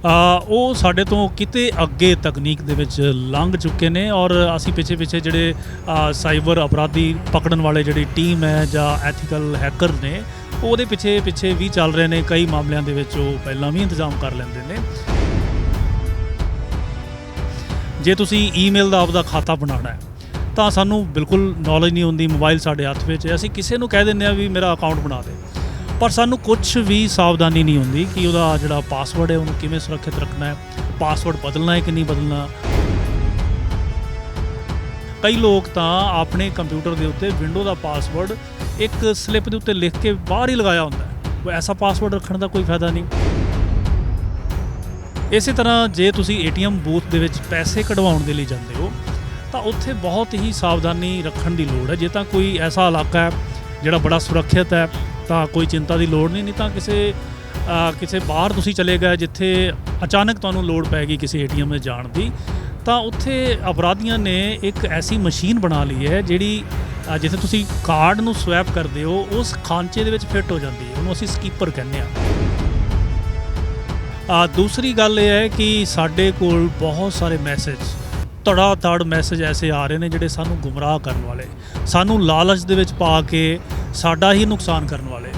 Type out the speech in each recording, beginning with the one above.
ਉਹ ਸਾਡੇ ਤੋਂ ਕਿਤੇ ਅੱਗੇ ਤਕਨੀਕ ਦੇ ਵਿੱਚ ਲੰਘ ਚੁੱਕੇ ਨੇ ਔਰ ਅਸੀਂ ਪਿੱਛੇ ਜਿਹੜੇ ਸਾਈਬਰ ਅਪਰਾਧੀ ਪਕੜਨ ਵਾਲੇ ਜਿਹੜੀ ਟੀਮ ਹੈ ਜਾਂ ਐਥੀਕਲ ਹੈਕਰ ਨੇ ਉਹਦੇ ਪਿੱਛੇ ਵੀ ਚੱਲ ਰਹੇ ਨੇ। ਕਈ ਮਾਮਲਿਆਂ ਦੇ ਵਿੱਚ ਉਹ ਪਹਿਲਾਂ ਵੀ ਇੰਤਜ਼ਾਮ ਕਰ ਲੈਂਦੇ ਨੇ। ਜੇ ਤੁਸੀਂ ਈਮੇਲ ਦਾ ਆਪਦਾ ਖਾਤਾ ਬਣਾਉਣਾ ਹੈ ਤਾਂ ਸਾਨੂੰ ਬਿਲਕੁਲ ਨੌਲੇਜ ਨਹੀਂ ਹੁੰਦੀ। ਮੋਬਾਈਲ ਸਾਡੇ ਹੱਥ ਵਿੱਚ, ਅਸੀਂ ਕਿਸੇ ਨੂੰ ਕਹਿ ਦਿੰਦੇ ਹਾਂ ਵੀ ਮੇਰਾ ਅਕਾਊਂਟ ਬਣਾ ਦੇ, ਪਰ ਸਾਨੂੰ ਕੁਛ ਵੀ ਸਾਵਧਾਨੀ ਨਹੀਂ ਹੁੰਦੀ ਕਿ ਉਹਦਾ ਜਿਹੜਾ ਪਾਸਵਰਡ ਹੈ ਉਹਨੂੰ ਕਿਵੇਂ ਸੁਰੱਖਿਅਤ ਰੱਖਣਾ ਹੈ, ਪਾਸਵਰਡ ਬਦਲਣਾ ਹੈ ਕਿ ਨਹੀਂ ਬਦਲਣਾ। ਕਈ ਲੋਕ ਤਾਂ ਆਪਣੇ ਕੰਪਿਊਟਰ ਦੇ ਉੱਤੇ ਵਿੰਡੋ ਦਾ ਪਾਸਵਰਡ ਇੱਕ ਸਲਿੱਪ ਦੇ ਉੱਤੇ ਲਿਖ ਕੇ ਬਾਹਰ ਹੀ ਲਗਾਇਆ ਹੁੰਦਾ ਹੈ। ਐਸਾ ਪਾਸਵਰਡ ਰੱਖਣ ਦਾ ਕੋਈ ਫਾਇਦਾ ਨਹੀਂ। ਇਸੇ ਤਰ੍ਹਾਂ ਜੇ ਤੁਸੀਂ ATM ਬੂਥ ਦੇ ਵਿੱਚ ਪੈਸੇ ਕਢਵਾਉਣ ਦੇ ਲਈ ਜਾਂਦੇ ਹੋ ਤਾਂ ਉੱਥੇ ਬਹੁਤ ਹੀ ਸਾਵਧਾਨੀ ਰੱਖਣ ਦੀ ਲੋੜ ਹੈ। ਜੇ ਤਾਂ ਕੋਈ ਐਸਾ ਇਲਾਕਾ ਹੈ ਜਿਹੜਾ ਬੜਾ ਸੁਰੱਖਿਅਤ ਹੈ ਤਾਂ ਕੋਈ ਚਿੰਤਾ ਦੀ ਲੋੜ ਨਹੀਂ ਤਾਂ ਕਿਸੇ ਬਾਹਰ ਤੁਸੀਂ ਚਲੇ ਗਏ ਜਿੱਥੇ ਅਚਾਨਕ ਤੁਹਾਨੂੰ ਲੋੜ ਪੈ ਗਈ ਕਿਸੇ ATM ਦੇ ਜਾਣ ਦੀ, ਤਾਂ ਉੱਥੇ ਅਪਰਾਧੀਆਂ ਨੇ ਇੱਕ ਐਸੀ ਮਸ਼ੀਨ ਬਣਾ ਲਈ ਹੈ ਜਿਹੜੀ ਜਿੱਥੇ ਤੁਸੀਂ ਕਾਰਡ ਨੂੰ ਸਵੈਪ ਕਰਦੇ ਹੋ ਉਸ ਖਾਂਚੇ ਦੇ ਵਿੱਚ ਫਿੱਟ ਹੋ ਜਾਂਦੀ ਹੈ। ਉਹਨੂੰ ਅਸੀਂ ਸਕੀਪਰ ਕਹਿੰਦੇ ਹਾਂ। ਦੂਸਰੀ ਗੱਲ ਇਹ ਹੈ ਕਿ ਸਾਡੇ ਕੋਲ ਬਹੁਤ ਸਾਰੇ ਮੈਸੇਜ ਧੜਾ ਮੈਸੇਜ ਐਸੇ ਆ ਰਹੇ ਨੇ ਜਿਹੜੇ ਸਾਨੂੰ ਗੁੰਮਰਾਹ ਕਰਨ ਵਾਲੇ, ਸਾਨੂੰ ਲਾਲਚ ਦੇ ਵਿੱਚ ਪਾ ਕੇ ਸਾਡਾ ਹੀ ਨੁਕਸਾਨ ਕਰਨ ਵਾਲੇ।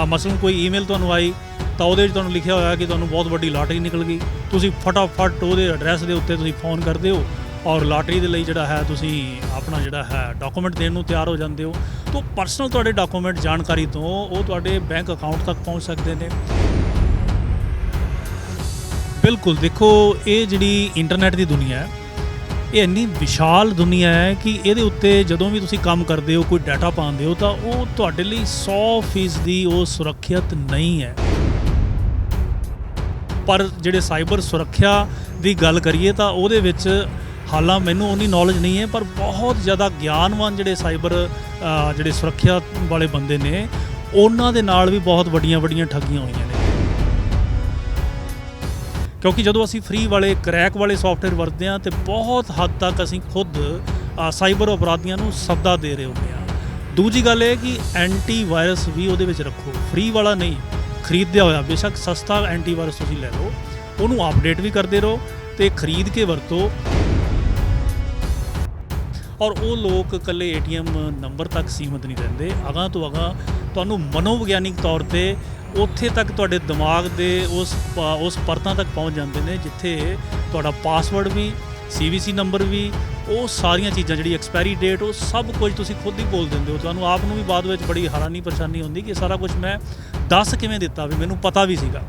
ਮਸਲਨ ਕੋਈ ਈਮੇਲ ਤੁਹਾਨੂੰ ਆਈ ਤਾਂ ਉਹਦੇ ਵਿੱਚ ਤੁਹਾਨੂੰ ਲਿਖਿਆ ਹੋਇਆ ਕਿ ਤੁਹਾਨੂੰ ਬਹੁਤ ਵੱਡੀ ਲਾਟਰੀ ਨਿਕਲ ਗਈ। ਤੁਸੀਂ ਫਟਾਫਟ ਉਹਦੇ ਐਡਰੈਸ ਦੇ ਉੱਤੇ ਤੁਸੀਂ ਫ਼ੋਨ ਕਰਦੇ ਹੋ ਔਰ ਲਾਟਰੀ ਦੇ ਲਈ ਜਿਹੜਾ ਹੈ ਤੁਸੀਂ ਆਪਣਾ ਜਿਹੜਾ ਹੈ ਡਾਕੂਮੈਂਟ ਦੇਣ ਨੂੰ ਤਿਆਰ ਹੋ ਜਾਂਦੇ ਹੋ। ਤਾਂ ਪਰਸਨਲ ਤੁਹਾਡੇ ਡਾਕੂਮੈਂਟ ਜਾਣਕਾਰੀ ਤੋਂ ਉਹ ਤੁਹਾਡੇ ਬੈਂਕ ਅਕਾਊਂਟ ਤੱਕ ਪਹੁੰਚ ਸਕਦੇ ਨੇ। ਬਿਲਕੁਲ ਦੇਖੋ, ਇਹ ਜਿਹੜੀ ਇੰਟਰਨੈਟ ਦੀ ਦੁਨੀਆ ਹੈ ਇਹ ਇੰਨੀ ਵਿਸ਼ਾਲ ਦੁਨੀਆ ਹੈ ਕਿ ਇਹਦੇ ਉੱਤੇ ਜਦੋਂ ਵੀ ਤੁਸੀਂ ਕੰਮ ਕਰਦੇ ਹੋ, ਕੋਈ ਡਾਟਾ ਪਾਉਂਦੇ ਹੋ ਤਾਂ ਉਹ ਤੁਹਾਡੇ ਲਈ 100% ਉਹ ਸੁਰੱਖਿਅਤ ਨਹੀਂ ਹੈ। ਪਰ ਜਿਹੜੇ ਸਾਈਬਰ ਸੁਰੱਖਿਆ ਦੀ ਗੱਲ ਕਰੀਏ ਤਾਂ ਉਹਦੇ ਵਿੱਚ ਹਾਲਾਂ ਮੈਨੂੰ ਉਨੀ ਨੌਲੇਜ ਨਹੀਂ ਹੈ, ਪਰ ਬਹੁਤ ਜ਼ਿਆਦਾ ਗਿਆਨਵਾਨ ਜਿਹੜੇ ਸਾਈਬਰ ਜਿਹੜੇ ਸੁਰੱਖਿਆ ਵਾਲੇ ਬੰਦੇ ਨੇ ਉਹਨਾਂ ਦੇ ਨਾਲ ਵੀ ਬਹੁਤ ਵੱਡੀਆਂ ਠੱਗੀਆਂ ਹੋਈਆਂ ਨੇ। ਕਿਉਂਕਿ ਜਦੋਂ ਅਸੀਂ ਫ੍ਰੀ ਵਾਲੇ ਕਰੈਕ ਵਾਲੇ ਸੌਫਟਵੇਅਰ ਵਰਤਦੇ ਹਾਂ ਤਾਂ ਬਹੁਤ ਹੱਦ ਤੱਕ ਅਸੀਂ ਖੁਦ ਸਾਈਬਰ ਅਪਰਾਧੀਆਂ ਨੂੰ ਸੱਦਾ ਦੇ ਰਹੇ ਹੁੰਦੇ ਹਾਂ। ਦੂਜੀ ਗੱਲ ਇਹ ਕਿ ਐਂਟੀ ਵਾਇਰਸ ਵੀ ਉਹਦੇ ਵਿੱਚ ਰੱਖੋ, ਫ੍ਰੀ ਵਾਲਾ ਨਹੀਂ, ਖਰੀਦਿਆ ਹੋਇਆ ਬੇਸ਼ੱਕ ਸਸਤਾ ਐਂਟੀ ਵਾਇਰਸ ਤੁਸੀਂ ਲੈ ਲਓ, ਉਹਨੂੰ ਅਪਡੇਟ ਵੀ ਕਰਦੇ ਰਹੋ ਅਤੇ ਖਰੀਦ ਕੇ ਵਰਤੋ। ਔਰ ਉਹ ਲੋਕ ਇਕੱਲੇ ATM ਨੰਬਰ ਤੱਕ ਸੀਮਤ ਨਹੀਂ ਰਹਿੰਦੇ, ਅਗਾਂਹ ਤੋਂ ਅਗਾਂਹ ਤੁਹਾਨੂੰ ਮਨੋਵਿਗਿਆਨਿਕ ਤੌਰ 'ਤੇ ਉੱਥੇ ਤੱਕ ਤੁਹਾਡੇ ਦਿਮਾਗ ਦੇ ਉਸ ਪਰਤਾਂ ਤੱਕ ਪਹੁੰਚ ਜਾਂਦੇ ਨੇ ਜਿੱਥੇ ਤੁਹਾਡਾ ਪਾਸਵਰਡ ਵੀ, CVC ਨੰਬਰ ਵੀ, ਉਹ ਸਾਰੀਆਂ ਚੀਜ਼ਾਂ ਜਿਹੜੀ ਐਕਸਪਾਇਰੀ ਡੇਟ ਉਹ ਸਭ ਕੁਝ ਤੁਸੀਂ ਖੁਦ ਹੀ ਬੋਲ ਦਿੰਦੇ ਹੋ। ਤੁਹਾਨੂੰ ਆਪ ਨੂੰ ਵੀ ਬਾਅਦ ਵਿੱਚ ਬੜੀ ਹੈਰਾਨੀ ਪਰੇਸ਼ਾਨੀ ਹੁੰਦੀ ਕਿ ਸਾਰਾ ਕੁਝ ਮੈਂ ਦੱਸ ਕਿਵੇਂ ਦਿੱਤਾ, ਵੀ ਮੈਨੂੰ ਪਤਾ ਵੀ ਸੀਗਾ।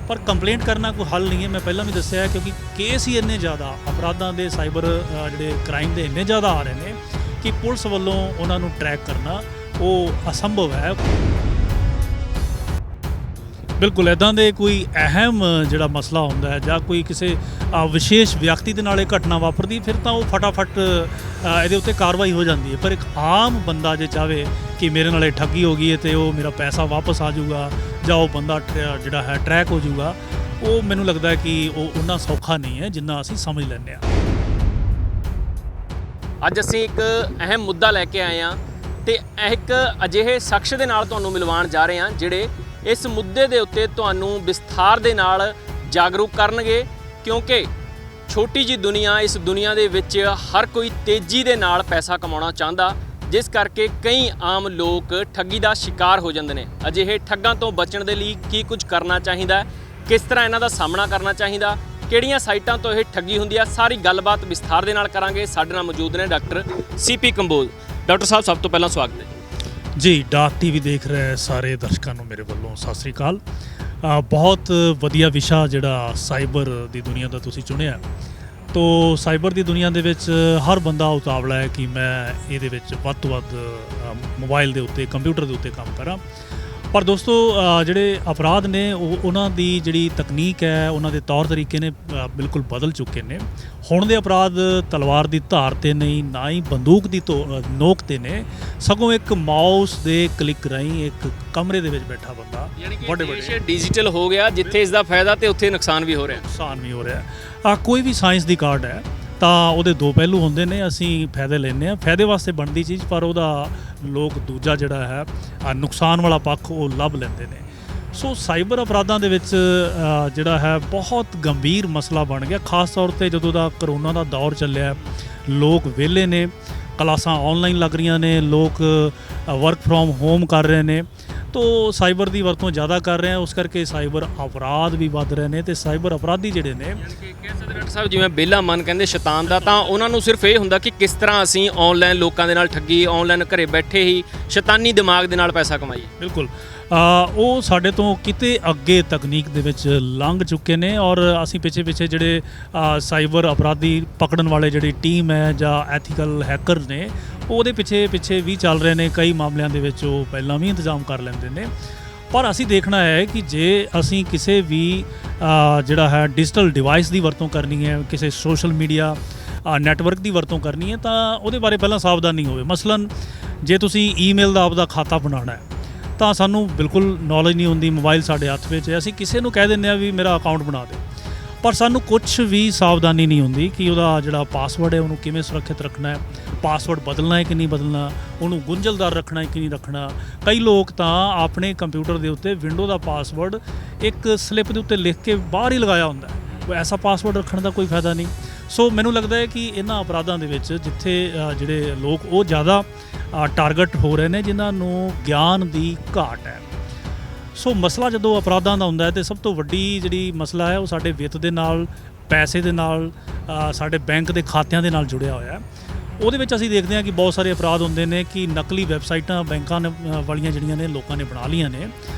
ਪਰ ਕੰਪਲੇਂਟ ਕਰਨਾ ਕੋਈ ਹੱਲ ਨਹੀਂ ਹੈ। ਮੈਂ ਪਹਿਲਾਂ ਵੀ ਦੱਸਿਆ ਹੈ ਕਿਉਂਕਿ ਕੇਸ ਹੀ ਇੰਨੇ ਜ਼ਿਆਦਾ ਅਪਰਾਧਾਂ ਦੇ, ਸਾਈਬਰ ਜਿਹੜੇ ਕ੍ਰਾਈਮ ਦੇ ਇੰਨੇ ਜ਼ਿਆਦਾ ਆ ਰਹੇ ਨੇ ਕਿ ਪੁਲਿਸ ਵੱਲੋਂ ਉਹਨਾਂ ਨੂੰ ਟਰੈਕ ਕਰਨਾ ਉਹ ਅਸੰਭਵ ਹੈ। ਬਿਲਕੁਲ ਇੱਦਾਂ ਦੇ ਕੋਈ ਅਹਿਮ ਜਿਹੜਾ ਮਸਲਾ ਹੁੰਦਾ ਹੈ ਜਾਂ ਕੋਈ ਕਿਸੇ ਵਿਸ਼ੇਸ਼ ਵਿਅਕਤੀ ਦੇ ਨਾਲ ਇਹ ਘਟਨਾ ਵਾਪਰਦੀ ਫਿਰ ਤਾਂ ਉਹ ਫਟਾਫਟ ਇਹਦੇ ਉੱਤੇ ਕਾਰਵਾਈ ਹੋ ਜਾਂਦੀ ਹੈ। ਪਰ ਇੱਕ ਆਮ ਬੰਦਾ ਜੇ ਚਾਹੇ ਕਿ ਮੇਰੇ ਨਾਲ ਇਹ ਠੱਗੀ ਹੋ ਗਈ ਹੈ ਅਤੇ ਉਹ ਮੇਰਾ ਪੈਸਾ ਵਾਪਸ ਆ ਜਾਊਗਾ ਜਾਂ ਉਹ ਬੰਦਾ ਜਿਹੜਾ ਹੈ ਟਰੈਕ ਹੋ ਜਾਊਗਾ, ਉਹ ਮੈਨੂੰ ਲੱਗਦਾ ਹੈ ਕਿ ਉਹ ਉਨਾ ਸੌਖਾ ਨਹੀਂ ਹੈ ਜਿੰਨਾ ਅਸੀਂ ਸਮਝ ਲੈਂਦੇ ਹਾਂ। ਅੱਜ ਅਸੀਂ ਇੱਕ ਅਹਿਮ ਮੁੱਦਾ ਲੈ ਕੇ ਆਏ ਹਾਂ ਅਤੇ ਇੱਕ ਅਜਿਹੇ ਸ਼ਖਸ ਦੇ ਨਾਲ ਤੁਹਾਨੂੰ ਮਿਲਵਾਉਣ ਜਾ ਰਹੇ ਹਾਂ ਜਿਹੜੇ ਇਸ ਮੁੱਦੇ ਦੇ ਉੱਤੇ ਤੁਹਾਨੂੰ ਵਿਸਥਾਰ ਦੇ ਨਾਲ ਜਾਗਰੂਕ ਕਰਨਗੇ। ਕਿਉਂਕਿ ਛੋਟੀ ਜਿਹੀ ਦੁਨੀਆ, ਇਸ ਦੁਨੀਆ ਦੇ ਵਿੱਚ ਹਰ ਕੋਈ ਤੇਜ਼ੀ ਦੇ ਨਾਲ ਪੈਸਾ ਕਮਾਉਣਾ ਚਾਹੁੰਦਾ, ਜਿਸ ਕਰਕੇ ਕਈ ਆਮ ਲੋਕ ਠੱਗੀ ਦਾ ਸ਼ਿਕਾਰ ਹੋ ਜਾਂਦੇ ਨੇ। ਅਜਿਹੇ ਠੱਗਾਂ ਤੋਂ ਬਚਣ ਦੇ ਲਈ ਕੀ ਕੁਝ ਕਰਨਾ ਚਾਹੀਦਾ, ਕਿਸ ਤਰ੍ਹਾਂ ਇਹਨਾਂ ਦਾ ਸਾਹਮਣਾ ਕਰਨਾ ਚਾਹੀਦਾ, ਕਿਹੜੀਆਂ ਸਾਈਟਾਂ ਤੋਂ ਇਹ ਠੱਗੀ ਹੁੰਦੀ ਆ, ਸਾਰੀ ਗੱਲਬਾਤ ਵਿਸਥਾਰ ਦੇ ਨਾਲ ਕਰਾਂਗੇ। ਸਾਡੇ ਨਾਲ ਮੌਜੂਦ ਨੇ ਡਾਕਟਰ CP ਕੰਬੋਜ। ਡਾਕਟਰ ਸਾਹਿਬ, ਸਭ ਤੋਂ ਪਹਿਲਾਂ ਸਵਾਗਤ ਹੈ ਜੀ। ਡਾਕ TV ਦੇਖ ਰਹੇ ਸਾਰੇ ਦਰਸ਼ਕਾਂ ਨੂੰ ਮੇਰੇ ਵੱਲੋਂ ਸਤਿ ਸ੍ਰੀ ਅਕਾਲ। ਬਹੁਤ ਵਧੀਆ ਵਿਸ਼ਾ ਜਿਹੜਾ ਸਾਈਬਰ ਦੀ ਦੁਨੀਆ ਦਾ ਤੁਸੀਂ ਚੁਣਿਆ। ਤੋ ਸਾਈਬਰ ਦੀ ਦੁਨੀਆ ਦੇ ਵਿੱਚ ਹਰ ਬੰਦਾ ਉਤਾਵਲਾ ਹੈ ਕਿ ਮੈਂ ਇਹਦੇ ਵਿੱਚ ਵੱਧ ਤੋਂ ਵੱਧ ਮੋਬਾਈਲ ਦੇ ਉੱਤੇ, ਕੰਪਿਊਟਰ ਦੇ ਉੱਤੇ ਕੰਮ ਕਰਾਂ। ਪਰ ਦੋਸਤੋ, ਜਿਹੜੇ ਅਪਰਾਧ ਨੇ ਉਹਨਾਂ ਦੀ ਜਿਹੜੀ ਤਕਨੀਕ ਹੈ, ਉਹਨਾਂ ਦੇ ਤੌਰ ਤਰੀਕੇ ਨੇ ਬਿਲਕੁਲ ਬਦਲ ਚੁੱਕੇ ਨੇ। ਹੁਣ ਦੇ ਅਪਰਾਧ ਤਲਵਾਰ ਦੀ ਧਾਰ 'ਤੇ ਨਹੀਂ, ਨਾ ਹੀ ਬੰਦੂਕ ਦੀ ਨੋਕ 'ਤੇ ਨੇ, ਸਗੋਂ ਇੱਕ ਮਾਊਸ ਦੇ ਕਲਿੱਕ ਰਾਹੀਂ ਇੱਕ ਕਮਰੇ ਦੇ ਵਿੱਚ ਬੈਠਾ ਬੰਦਾ ਵੱਡੇ ਡਿਜੀਟਲ ਹੋ ਗਿਆ, ਜਿੱਥੇ ਇਸ ਦਾ ਫਾਇਦਾ ਤੇ ਉੱਥੇ ਨੁਕਸਾਨ ਵੀ ਹੋ ਰਿਹਾ। ਕੋਈ ਵੀ ਸਾਇੰਸ ਦੀ ਕਾਢ ਹੈ ਤਾਂ ਉਹਦੇ ਦੋ ਪਹਿਲੂ ਹੁੰਦੇ ਨੇ। ਅਸੀਂ ਫਾਇਦੇ ਲੈਂਦੇ ਹਾਂ, ਫਾਇਦੇ ਵਾਸਤੇ ਬਣਦੀ ਚੀਜ਼, ਪਰ ਉਹਦਾ ਲੋਕ ਦੂਜਾ ਜਿਹੜਾ ਹੈ ਨੁਕਸਾਨ ਵਾਲਾ ਪੱਖ ਉਹ ਲੱਭ ਲੈਂਦੇ ਨੇ। ਸੋ ਸਾਈਬਰ ਅਪਰਾਧਾਂ ਦੇ ਵਿੱਚ ਜਿਹੜਾ ਹੈ ਬਹੁਤ ਗੰਭੀਰ ਮਸਲਾ ਬਣ ਗਿਆ, ਖਾਸ ਤੌਰ 'ਤੇ ਜਦੋਂ ਦਾ ਕਰੋਨਾ ਦਾ ਦੌਰ ਚੱਲਿਆ, ਲੋਕ ਵਿਹਲੇ ਨੇ, ਕਲਾਸਾਂ ਆਨਲਾਈਨ ਲੱਗ ਰਹੀਆਂ ਨੇ, ਲੋਕ ਵਰਕ ਫਰੋਮ ਹੋਮ ਕਰ ਰਹੇ ਨੇ, ਤੋ ਸਾਈਬਰ ਦੀ ਵਰਤੋਂ ਜ਼ਿਆਦਾ ਕਰ ਰਹੇ ਆ, ਉਸ ਕਰਕੇ ਸਾਈਬਰ ਅਪਰਾਧ ਵੀ ਵੱਧ ਰਹੇ ਨੇ ਤੇ ਸਾਈਬਰ ਅਪਰਾਧੀ ਜਿਹੜੇ ਨੇ ਕਹਿ ਸਕਦੇ ਡਾਕਟਰ ਸਾਹਿਬ ਜਿਵੇਂ ਵਿਹਲਾ ਮਨ ਕਹਿੰਦੇ ਸ਼ੈਤਾਨ ਦਾ, ਤਾਂ ਉਹਨਾਂ ਨੂੰ ਸਿਰਫ ਇਹ ਹੁੰਦਾ ਕਿ ਕਿਸ ਤਰ੍ਹਾਂ ਅਸੀਂ ਆਨਲਾਈਨ ਲੋਕਾਂ ਦੇ ਨਾਲ ਠੱਗੀ, ਆਨਲਾਈਨ ਘਰੇ ਬੈਠੇ ਹੀ ਸ਼ੈਤਾਨੀ ਦਿਮਾਗ ਦੇ ਨਾਲ ਪੈਸਾ ਕਮਾਈਏ। ਬਿਲਕੁਲ ਉਹ ਸਾਡੇ ਤੋਂ ਕਿਤੇ ਅੱਗੇ ਤਕਨੀਕ ਦੇ ਵਿੱਚ ਲੰਘ ਚੁੱਕੇ ਨੇ, ਔਰ ਅਸੀਂ ਪਿੱਛੇ ਜਿਹੜੇ ਸਾਈਬਰ ਅਪਰਾਧੀ ਪਕੜਨ ਵਾਲੇ ਜਿਹੜੀ ਟੀਮ ਹੈ ਜਾਂ ਐਥੀਕਲ ਹੈਕਰ ਨੇ, ਉਹਦੇ ਪਿੱਛੇ ਵੀ ਚੱਲ ਰਹੇ ਨੇ। ਕਈ ਮਾਮਲਿਆਂ ਦੇ ਵਿੱਚ ਉਹ ਪਹਿਲਾਂ ਵੀ ਇੰਤਜ਼ਾਮ ਕਰ ਲੈਂਦੇ ਨੇ, ਪਰ ਅਸੀਂ ਦੇਖਣਾ ਹੈ ਕਿ ਜੇ ਅਸੀਂ ਕਿਸੇ ਵੀ ਜਿਹੜਾ ਹੈ ਡਿਜੀਟਲ ਡਿਵਾਈਸ ਦੀ ਵਰਤੋਂ ਕਰਨੀ ਹੈ, ਕਿਸੇ ਸੋਸ਼ਲ ਮੀਡੀਆ ਨੈਟਵਰਕ ਦੀ ਵਰਤੋਂ ਕਰਨੀ ਹੈ, ਤਾਂ ਉਹਦੇ ਬਾਰੇ ਪਹਿਲਾਂ ਸਾਵਧਾਨੀ ਹੋਵੇ। ਮਸਲਨ ਜੇ ਤੁਸੀਂ ਈਮੇਲ ਦਾ ਆਪਦਾ ਖਾਤਾ ਬਣਾਉਣਾ ਹੈ, ਤਾਂ ਸਾਨੂੰ ਬਿਲਕੁਲ ਨੌਲੇਜ ਨਹੀਂ ਹੁੰਦੀ, ਮੋਬਾਈਲ ਸਾਡੇ ਹੱਥ ਵਿੱਚ ਹੈ, ਅਸੀਂ ਕਿਸੇ ਨੂੰ ਕਹਿ ਦਿੰਦੇ ਹਾਂ ਵੀ ਮੇਰਾ ਅਕਾਊਂਟ ਬਣਾ ਦੇ, ਪਰ ਸਾਨੂੰ ਕੁਝ ਵੀ ਸਾਵਧਾਨੀ ਨਹੀਂ ਹੁੰਦੀ ਕਿ ਉਹਦਾ ਜਿਹੜਾ ਪਾਸਵਰਡ ਹੈ ਉਹਨੂੰ ਕਿਵੇਂ ਸੁਰੱਖਿਅਤ ਰੱਖਣਾ ਹੈ, ਪਾਸਵਰਡ ਬਦਲਣਾ ਹੈ ਕਿ ਨਹੀਂ ਬਦਲਣਾ, ਉਹਨੂੰ ਗੁੰਝਲਦਾਰ ਰੱਖਣਾ ਹੈ ਕਿ ਨਹੀਂ ਰੱਖਣਾ। ਕਈ ਲੋਕ ਤਾਂ ਆਪਣੇ ਕੰਪਿਊਟਰ ਦੇ ਉੱਤੇ ਵਿੰਡੋ ਦਾ ਪਾਸਵਰਡ ਇੱਕ ਸਲਿੱਪ ਦੇ ਉੱਤੇ ਲਿਖ ਕੇ ਬਾਹਰ ਹੀ ਲਗਾਇਆ ਹੁੰਦਾ ਹੈ। ਐਸਾ ਪਾਸਵਰਡ ਰੱਖਣ ਦਾ ਕੋਈ ਫਾਇਦਾ ਨਹੀਂ। ਸੋ ਮੈਨੂੰ ਲੱਗਦਾ ਹੈ ਕਿ ਇਹਨਾਂ ਅਪਰਾਧਾਂ ਦੇ ਵਿੱਚ ਜਿੱਥੇ ਜਿਹੜੇ ਲੋਕ ਉਹ ਜ਼ਿਆਦਾ ਟਾਰਗੇਟ ਹੋ ਰਹੇ ਨੇ ਜਿਨ੍ਹਾਂ ਨੂੰ ਗਿਆਨ ਦੀ ਘਾਟ ਹੈ। ਸੋ ਮਸਲਾ ਜਦੋਂ ਅਪਰਾਧਾਂ ਦਾ ਹੁੰਦਾ ਹੈ, ਤਾਂ ਸਭ ਤੋਂ ਵੱਡੀ ਜਿਹੜੀ ਮਸਲਾ ਹੈ ਉਹ ਸਾਡੇ ਵਿੱਤ ਦੇ ਨਾਲ, ਪੈਸੇ ਦੇ ਨਾਲ, ਸਾਡੇ ਬੈਂਕ ਦੇ ਖਾਤਿਆਂ ਦੇ ਨਾਲ ਜੁੜਿਆ ਹੋਇਆ ਹੈ। ਉਹਦੇ ਵਿੱਚ ਅਸੀਂ ਦੇਖਦੇ ਹਾਂ ਕਿ ਬਹੁਤ ਸਾਰੇ ਅਪਰਾਧ ਹੁੰਦੇ ਨੇ ਕਿ ਨਕਲੀ ਵੈਬਸਾਈਟਾਂ ਬੈਂਕਾਂ ਨੇ ਵਾਲੀਆਂ ਜਿਹੜੀਆਂ ਨੇ ਲੋਕਾਂ ਨੇ ਬਣਾ ਲਈਆਂ ਨੇ,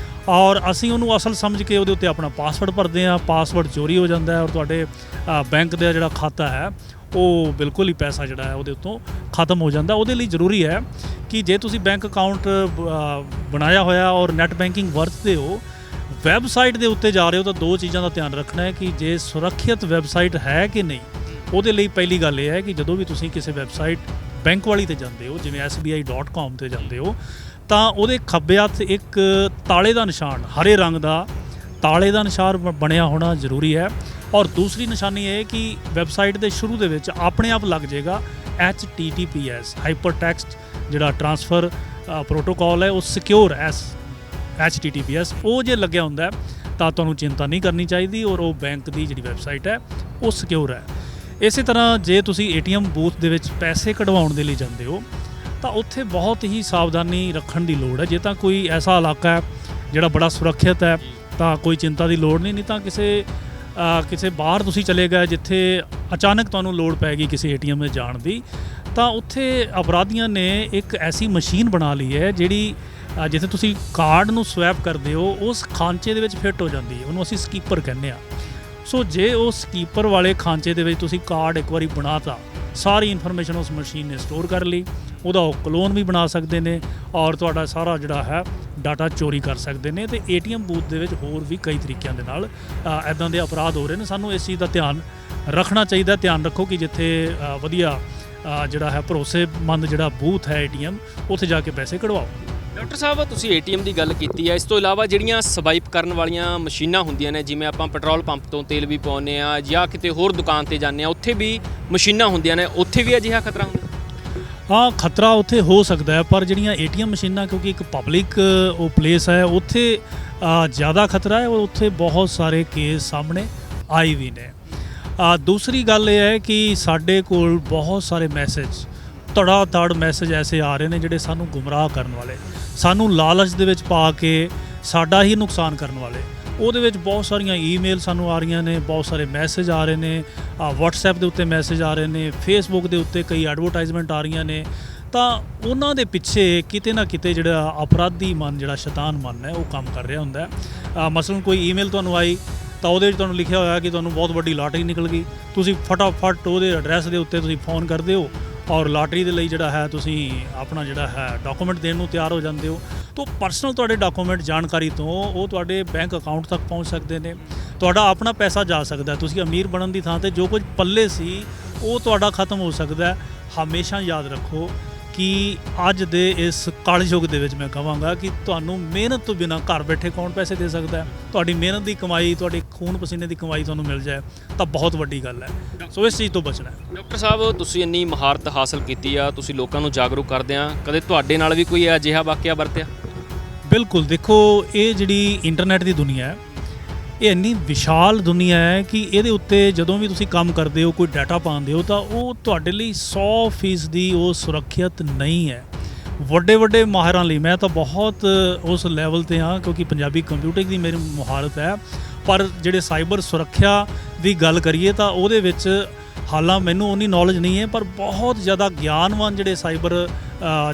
ਔਰ ਅਸੀਂ ਉਹਨੂੰ ਅਸਲ ਸਮਝ ਕੇ ਉਹਦੇ ਉੱਤੇ ਆਪਣਾ ਪਾਸਵਰਡ ਭਰਦੇ ਹਾਂ, ਪਾਸਵਰਡ ਚੋਰੀ ਹੋ ਜਾਂਦਾ ਹੈ, ਔਰ ਤੁਹਾਡੇ ਬੈਂਕ ਦਾ ਜਿਹੜਾ ਖਾਤਾ ਹੈ ਉਹ ਬਿਲਕੁਲ ਹੀ ਪੈਸਾ ਜਿਹੜਾ ਹੈ ਉਹਦੇ ਉੱਤੋਂ ਖਤਮ ਹੋ ਜਾਂਦਾ। ਉਹਦੇ ਲਈ ਜ਼ਰੂਰੀ ਹੈ ਕਿ ਜੇ ਤੁਸੀਂ ਬੈਂਕ ਅਕਾਊਂਟ ਬਣਾਇਆ ਹੋਇਆ ਔਰ ਨੈੱਟ ਬੈਂਕਿੰਗ ਵਰਤਦੇ ਹੋ, ਵੈਬਸਾਈਟ ਦੇ ਉੱਤੇ ਜਾ ਰਹੇ ਹੋ, ਤਾਂ ਦੋ ਚੀਜ਼ਾਂ ਦਾ ਧਿਆਨ ਰੱਖਣਾ ਹੈ ਕਿ ਜੇ ਸੁਰੱਖਿਅਤ ਵੈਬਸਾਈਟ ਹੈ ਕਿ ਨਹੀਂ। ਉਹਦੇ ਲਈ ਪਹਿਲੀ ਗੱਲ ਇਹ ਹੈ ਕਿ ਜਦੋਂ ਵੀ ਤੁਸੀਂ ਕਿਸੇ ਵੈਬਸਾਈਟ ਬੈਂਕ ਵਾਲੀ 'ਤੇ ਜਾਂਦੇ ਹੋ, ਜਿਵੇਂ SBI.com 'ਤੇ ਜਾਂਦੇ ਹੋ, ਤਾਂ ਉਹਦੇ ਖੱਬੇ ਹੱਥ ਇੱਕ ਤਾਲੇ ਦਾ ਨਿਸ਼ਾਨ, ਹਰੇ ਰੰਗ ਦਾ ਤਾਲੇ ਦਾ ਨਿਸ਼ਾਨ ਬਣਿਆ ਹੋਣਾ ਜ਼ਰੂਰੀ ਹੈ। ਔਰ ਦੂਸਰੀ ਨਿਸ਼ਾਨੀ ਇਹ ਕਿ ਵੈਬਸਾਈਟ ਦੇ ਸ਼ੁਰੂ ਦੇ ਵਿੱਚ ਆਪਣੇ ਆਪ ਲੱਗ ਜਾਏਗਾ HTTPS, ਹਾਈਪਰ ਟੈਕਸਟ ਜਿਹੜਾ ਟਰਾਂਸਫਰ ਪ੍ਰੋਟੋਕੋਲ ਹੈ, ਉਹ ਸਿਕਿਉਰ HTTPS, ਉਹ ਜੇ ਲੱਗਿਆ ਹੁੰਦਾ ਹੈ ਤਾਂ ਤੁਹਾਨੂੰ ਚਿੰਤਾ ਨਹੀਂ ਕਰਨੀ ਚਾਹੀਦੀ, ਔਰ ਉਹ ਬੈਂਕ ਦੀ ਜਿਹੜੀ ਵੈਬਸਾਈਟ ਹੈ ਉਹ ਸਿਕਿਉਰ ਹੈ। ਇਸੇ ਤਰ੍ਹਾਂ ਜੇ ਤੁਸੀਂ ATM ਬੂਥ ਦੇ ਵਿੱਚ ਪੈਸੇ ਕਢਵਾਉਣ ਦੇ ਲਈ ਜਾਂਦੇ ਹੋ, ਤਾਂ ਉੱਥੇ ਬਹੁਤ ਹੀ ਸਾਵਧਾਨੀ ਰੱਖਣ ਦੀ ਲੋੜ ਹੈ। ਜੇ ਤਾਂ ਕੋਈ ਐਸਾ ਇਲਾਕਾ ਹੈ ਜਿਹੜਾ ਬੜਾ ਸੁਰੱਖਿਅਤ ਹੈ ਤਾਂ ਕੋਈ ਚਿੰਤਾ ਦੀ ਲੋੜ ਨਹੀਂ ਤਾਂ ਕਿਸੇ ਬਾਹਰ ਤੁਸੀਂ ਚਲੇ ਗਏ ਜਿੱਥੇ ਅਚਾਨਕ ਤੁਹਾਨੂੰ ਲੋੜ ਪੈ ਗਈ ਕਿਸੇ ATM ਵਿੱਚ ਜਾਣ ਦੀ, ਤਾਂ ਉੱਥੇ ਅਪਰਾਧੀਆਂ ਨੇ ਇੱਕ ਐਸੀ ਮਸ਼ੀਨ ਬਣਾ ਲਈ ਹੈ ਜਿਹੜੀ ਜਿੱਥੇ ਤੁਸੀਂ ਕਾਰਡ ਨੂੰ ਸਵੈਪ ਕਰਦੇ ਹੋ ਉਸ ਖਾਂਚੇ ਦੇ ਵਿੱਚ ਫਿੱਟ ਹੋ ਜਾਂਦੀ ਹੈ, ਉਹਨੂੰ ਅਸੀਂ ਸਕੀਪਰ ਕਹਿੰਦੇ ਹਾਂ। ਸੋ ਜੇ ਉਹ ਸਕੀਪਰ ਵਾਲੇ ਖਾਂਚੇ ਦੇ ਵਿੱਚ ਤੁਸੀਂ ਕਾਰਡ ਇੱਕ ਵਾਰੀ ਬਣਾਤਾ, ਸਾਰੀ ਇਨਫੋਰਮੇਸ਼ਨ ਉਸ ਮਸ਼ੀਨ ਨੇ ਸਟੋਰ ਕਰ ਲਈ, ਉਹਦਾ ਉਹ ਕਲੋਨ ਵੀ ਬਣਾ ਸਕਦੇ ਨੇ ਔਰ ਤੁਹਾਡਾ ਸਾਰਾ ਜਿਹੜਾ ਹੈ ਡਾਟਾ ਚੋਰੀ ਕਰ ਸਕਦੇ ਨੇ। ਤੇ ATM ਬੂਥ ਦੇ ਵਿੱਚ ਹੋਰ ਵੀ ਕਈ ਤਰੀਕਿਆਂ ਦੇ ਨਾਲ ਇੱਦਾਂ ਦੇ ਅਪਰਾਧ ਹੋ ਰਹੇ ਨੇ। ਸਾਨੂੰ ਇਸ ਚੀਜ਼ ਦਾ ਧਿਆਨ ਰੱਖਣਾ ਚਾਹੀਦਾ। ਧਿਆਨ ਰੱਖੋ ਕਿ ਜਿੱਥੇ ਵਧੀਆ ਜਿਹੜਾ ਹੈ ਭਰੋਸੇਮੰਦ ਜਿਹੜਾ ਬੂਥ ਹੈ ATM, ਉੱਥੇ ਜਾ ਕੇ ਪੈਸੇ ਕਢਵਾਓ। ਡਾਕਟਰ ਸਾਹਿਬ ਤੁਸੀਂ ATM ਦੀ ਗੱਲ ਕੀਤੀ ਹੈ, ਇਸ ਤੋਂ ਇਲਾਵਾ ਜਿਹੜੀਆਂ ਸਵਾਈਪ ਕਰਨ ਵਾਲੀਆਂ ਮਸ਼ੀਨਾਂ ਹੁੰਦੀਆਂ ਨੇ, ਜਿਵੇਂ ਆਪਾਂ ਪੈਟਰੋਲ ਪੰਪ ਤੋਂ ਤੇਲ ਵੀ ਪਾਉਂਦੇ ਆ ਜਾਂ ਕਿਤੇ ਹੋਰ ਦੁਕਾਨ ਤੇ ਜਾਂਦੇ ਆ, ਉੱਥੇ ਵੀ ਮਸ਼ੀਨਾਂ ਹੁੰਦੀਆਂ ਨੇ, ਉੱਥੇ ਵੀ ਅਜਿਹਾ ਖਤਰਾ ਹੁੰਦਾ? ਹਾਂ, ਖਤਰਾ ਉੱਥੇ ਹੋ ਸਕਦਾ ਹੈ, ਪਰ ਜਿਹੜੀਆਂ ATM ਮਸ਼ੀਨਾਂ ਕਿਉਂਕਿ ਇੱਕ ਪਬਲਿਕ ਉਹ ਪਲੇਸ ਹੈ, ਉੱਥੇ ਜ਼ਿਆਦਾ ਖਤਰਾ ਹੈ ਔਰ ਉੱਥੇ ਬਹੁਤ ਸਾਰੇ ਕੇਸ ਸਾਹਮਣੇ ਆਏ ਵੀ ਨੇ। ਦੂਸਰੀ ਗੱਲ ਇਹ ਹੈ ਕਿ ਸਾਡੇ ਕੋਲ ਬਹੁਤ ਸਾਰੇ ਮੈਸੇਜ, ਧੜਾ ਧੜ ਮੈਸੇਜ ਐਸੇ ਆ ਰਹੇ ਨੇ ਜਿਹੜੇ ਸਾਨੂੰ ਗੁੰਮਰਾਹ ਕਰਨ ਵਾਲੇ, ਸਾਨੂੰ ਲਾਲਚ ਦੇ ਵਿੱਚ ਪਾ ਕੇ ਸਾਡਾ ਹੀ ਨੁਕਸਾਨ ਕਰਨ ਵਾਲੇ। ਉਹਦੇ ਵਿੱਚ ਬਹੁਤ ਸਾਰੀਆਂ ਈਮੇਲ ਸਾਨੂੰ ਆ ਰਹੀਆਂ ਨੇ, ਬਹੁਤ ਸਾਰੇ ਮੈਸੇਜ ਆ ਰਹੇ ਨੇ, WhatsApp ਦੇ ਉੱਤੇ ਮੈਸੇਜ ਆ ਰਹੇ ਨੇ, Facebook ਦੇ ਉੱਤੇ ਕਈ ਐਡਵਰਟਾਈਜ਼ਮੈਂਟ ਆ ਰਹੀਆਂ ਨੇ। ਤਾਂ ਉਹਨਾਂ ਦੇ ਪਿੱਛੇ ਕਿਤੇ ਨਾ ਕਿਤੇ ਜਿਹੜਾ ਅਪਰਾਧੀ ਮਨ, ਜਿਹੜਾ ਸ਼ੈਤਾਨ ਮਨ ਹੈ, ਉਹ ਕੰਮ ਕਰ ਰਿਹਾ ਹੁੰਦਾ ਹੈ। ਮਸਲਨ ਕੋਈ ਈਮੇਲ ਤੁਹਾਨੂੰ ਆਈ ਤਾਂ ਉਹਦੇ ਵਿੱਚ ਤੁਹਾਨੂੰ ਲਿਖਿਆ ਹੋਇਆ ਕਿ ਤੁਹਾਨੂੰ ਬਹੁਤ ਵੱਡੀ ਲਾਟਰੀ ਨਿਕਲ ਗਈ, ਤੁਸੀਂ ਫਟਾਫਟ ਉਹਦੇ ਐਡਰੈਸ ਦੇ ਉੱਤੇ ਤੁਸੀਂ ਫੋਨ ਕਰਦੇ ਹੋ ਔਰ ਲਾਟਰੀ ਦੇ ਲਈ ਜਿਹੜਾ ਹੈ ਤੁਸੀਂ ਆਪਣਾ ਜਿਹੜਾ ਹੈ ਡਾਕੂਮੈਂਟ ਦੇਣ ਨੂੰ ਤਿਆਰ ਹੋ ਜਾਂਦੇ ਹੋ। ਤਾਂ ਪਰਸਨਲ ਤੁਹਾਡੇ ਡਾਕੂਮੈਂਟ ਜਾਣਕਾਰੀ ਤੋਂ ਉਹ ਤੁਹਾਡੇ ਬੈਂਕ ਅਕਾਊਂਟ ਤੱਕ ਪਹੁੰਚ ਸਕਦੇ ਨੇ, ਤੁਹਾਡਾ ਆਪਣਾ ਪੈਸਾ ਜਾ ਸਕਦਾ। ਤੁਸੀਂ ਅਮੀਰ ਬਣਨ ਦੀ ਥਾਂ 'ਤੇ ਜੋ ਕੁਝ ਪੱਲੇ ਸੀ ਉਹ ਤੁਹਾਡਾ ਖਤਮ ਹੋ ਸਕਦਾ। ਹਮੇਸ਼ਾ ਯਾਦ ਰੱਖੋ ਕਿ ਅੱਜ ਦੇ ਇਸ ਕਲਯੁਗ ਦੇ ਵਿੱਚ ਮੈਂ ਕਹਾਂਗਾ ਕਿ ਤੁਹਾਨੂੰ ਮਿਹਨਤ ਤੋਂ ਬਿਨਾਂ ਘਰ ਬੈਠੇ ਕੌਣ ਪੈਸੇ ਦੇ ਸਕਦਾ ਹੈ। ਤੁਹਾਡੀ ਮਿਹਨਤ ਦੀ ਕਮਾਈ, ਤੁਹਾਡੇ ਖੂਨ ਪਸੀਨੇ ਦੀ ਕਮਾਈ ਤੁਹਾਨੂੰ ਮਿਲ ਜਾਏ ਤਾਂ ਬਹੁਤ ਵੱਡੀ ਗੱਲ ਹੈ। ਸੋ ਇਸ ਚੀਜ਼ ਤੋਂ ਬਚਣਾ ਹੈ। ਡਾਕਟਰ ਸਾਹਿਬ, ਤੁਸੀਂ ਇੰਨੀ ਮਹਾਰਤ ਹਾਸਲ ਕੀਤੀ ਆ, ਤੁਸੀਂ ਲੋਕਾਂ ਨੂੰ ਜਾਗਰੂਕ ਕਰਦੇ ਆ, ਕਦੇ ਤੁਹਾਡੇ ਨਾਲ ਵੀ ਕੋਈ ਅਜਿਹਾ ਵਾਕਿਆ ਵਰਤਿਆ? ਬਿਲਕੁਲ, ਦੇਖੋ ਇਹ ਜਿਹੜੀ ਇੰਟਰਨੈਟ ਦੀ ਦੁਨੀਆ ਹੈ, ਇਹ ਇੰਨੀ ਵਿਸ਼ਾਲ ਦੁਨੀਆ ਹੈ ਕਿ ਇਹਦੇ ਉੱਤੇ ਜਦੋਂ ਵੀ ਤੁਸੀਂ ਕੰਮ ਕਰਦੇ ਹੋ, ਕੋਈ ਡਾਟਾ ਪਾਉਂਦੇ ਹੋ, ਤਾਂ ਉਹ ਤੁਹਾਡੇ ਲਈ 100% ਦੀ ਉਹ ਸੁਰੱਖਿਅਤ ਨਹੀਂ ਹੈ। ਵੱਡੇ ਵੱਡੇ ਮਾਹਿਰਾਂ ਲਈ, ਮੈਂ ਤਾਂ ਬਹੁਤ ਉਸ ਲੈਵਲ ਤੇ ਹਾਂ ਕਿਉਂਕਿ ਪੰਜਾਬੀ ਕੰਪਿਊਟਿੰਗ ਦੀ ਮੇਰੀ ਮੁਹਾਰਤ ਹੈ, ਪਰ ਜਿਹੜੇ ਸਾਈਬਰ ਸੁਰੱਖਿਆ ਦੀ ਗੱਲ ਕਰੀਏ ਤਾਂ ਉਹਦੇ ਵਿੱਚ ਹਾਲਾਂ ਮੈਨੂੰ ਉਨੀ ਨੌਲੇਜ ਨਹੀਂ ਹੈ, ਪਰ ਬਹੁਤ ਜ਼ਿਆਦਾ ਗਿਆਨਵਾਨ ਜਿਹੜੇ ਸਾਈਬਰ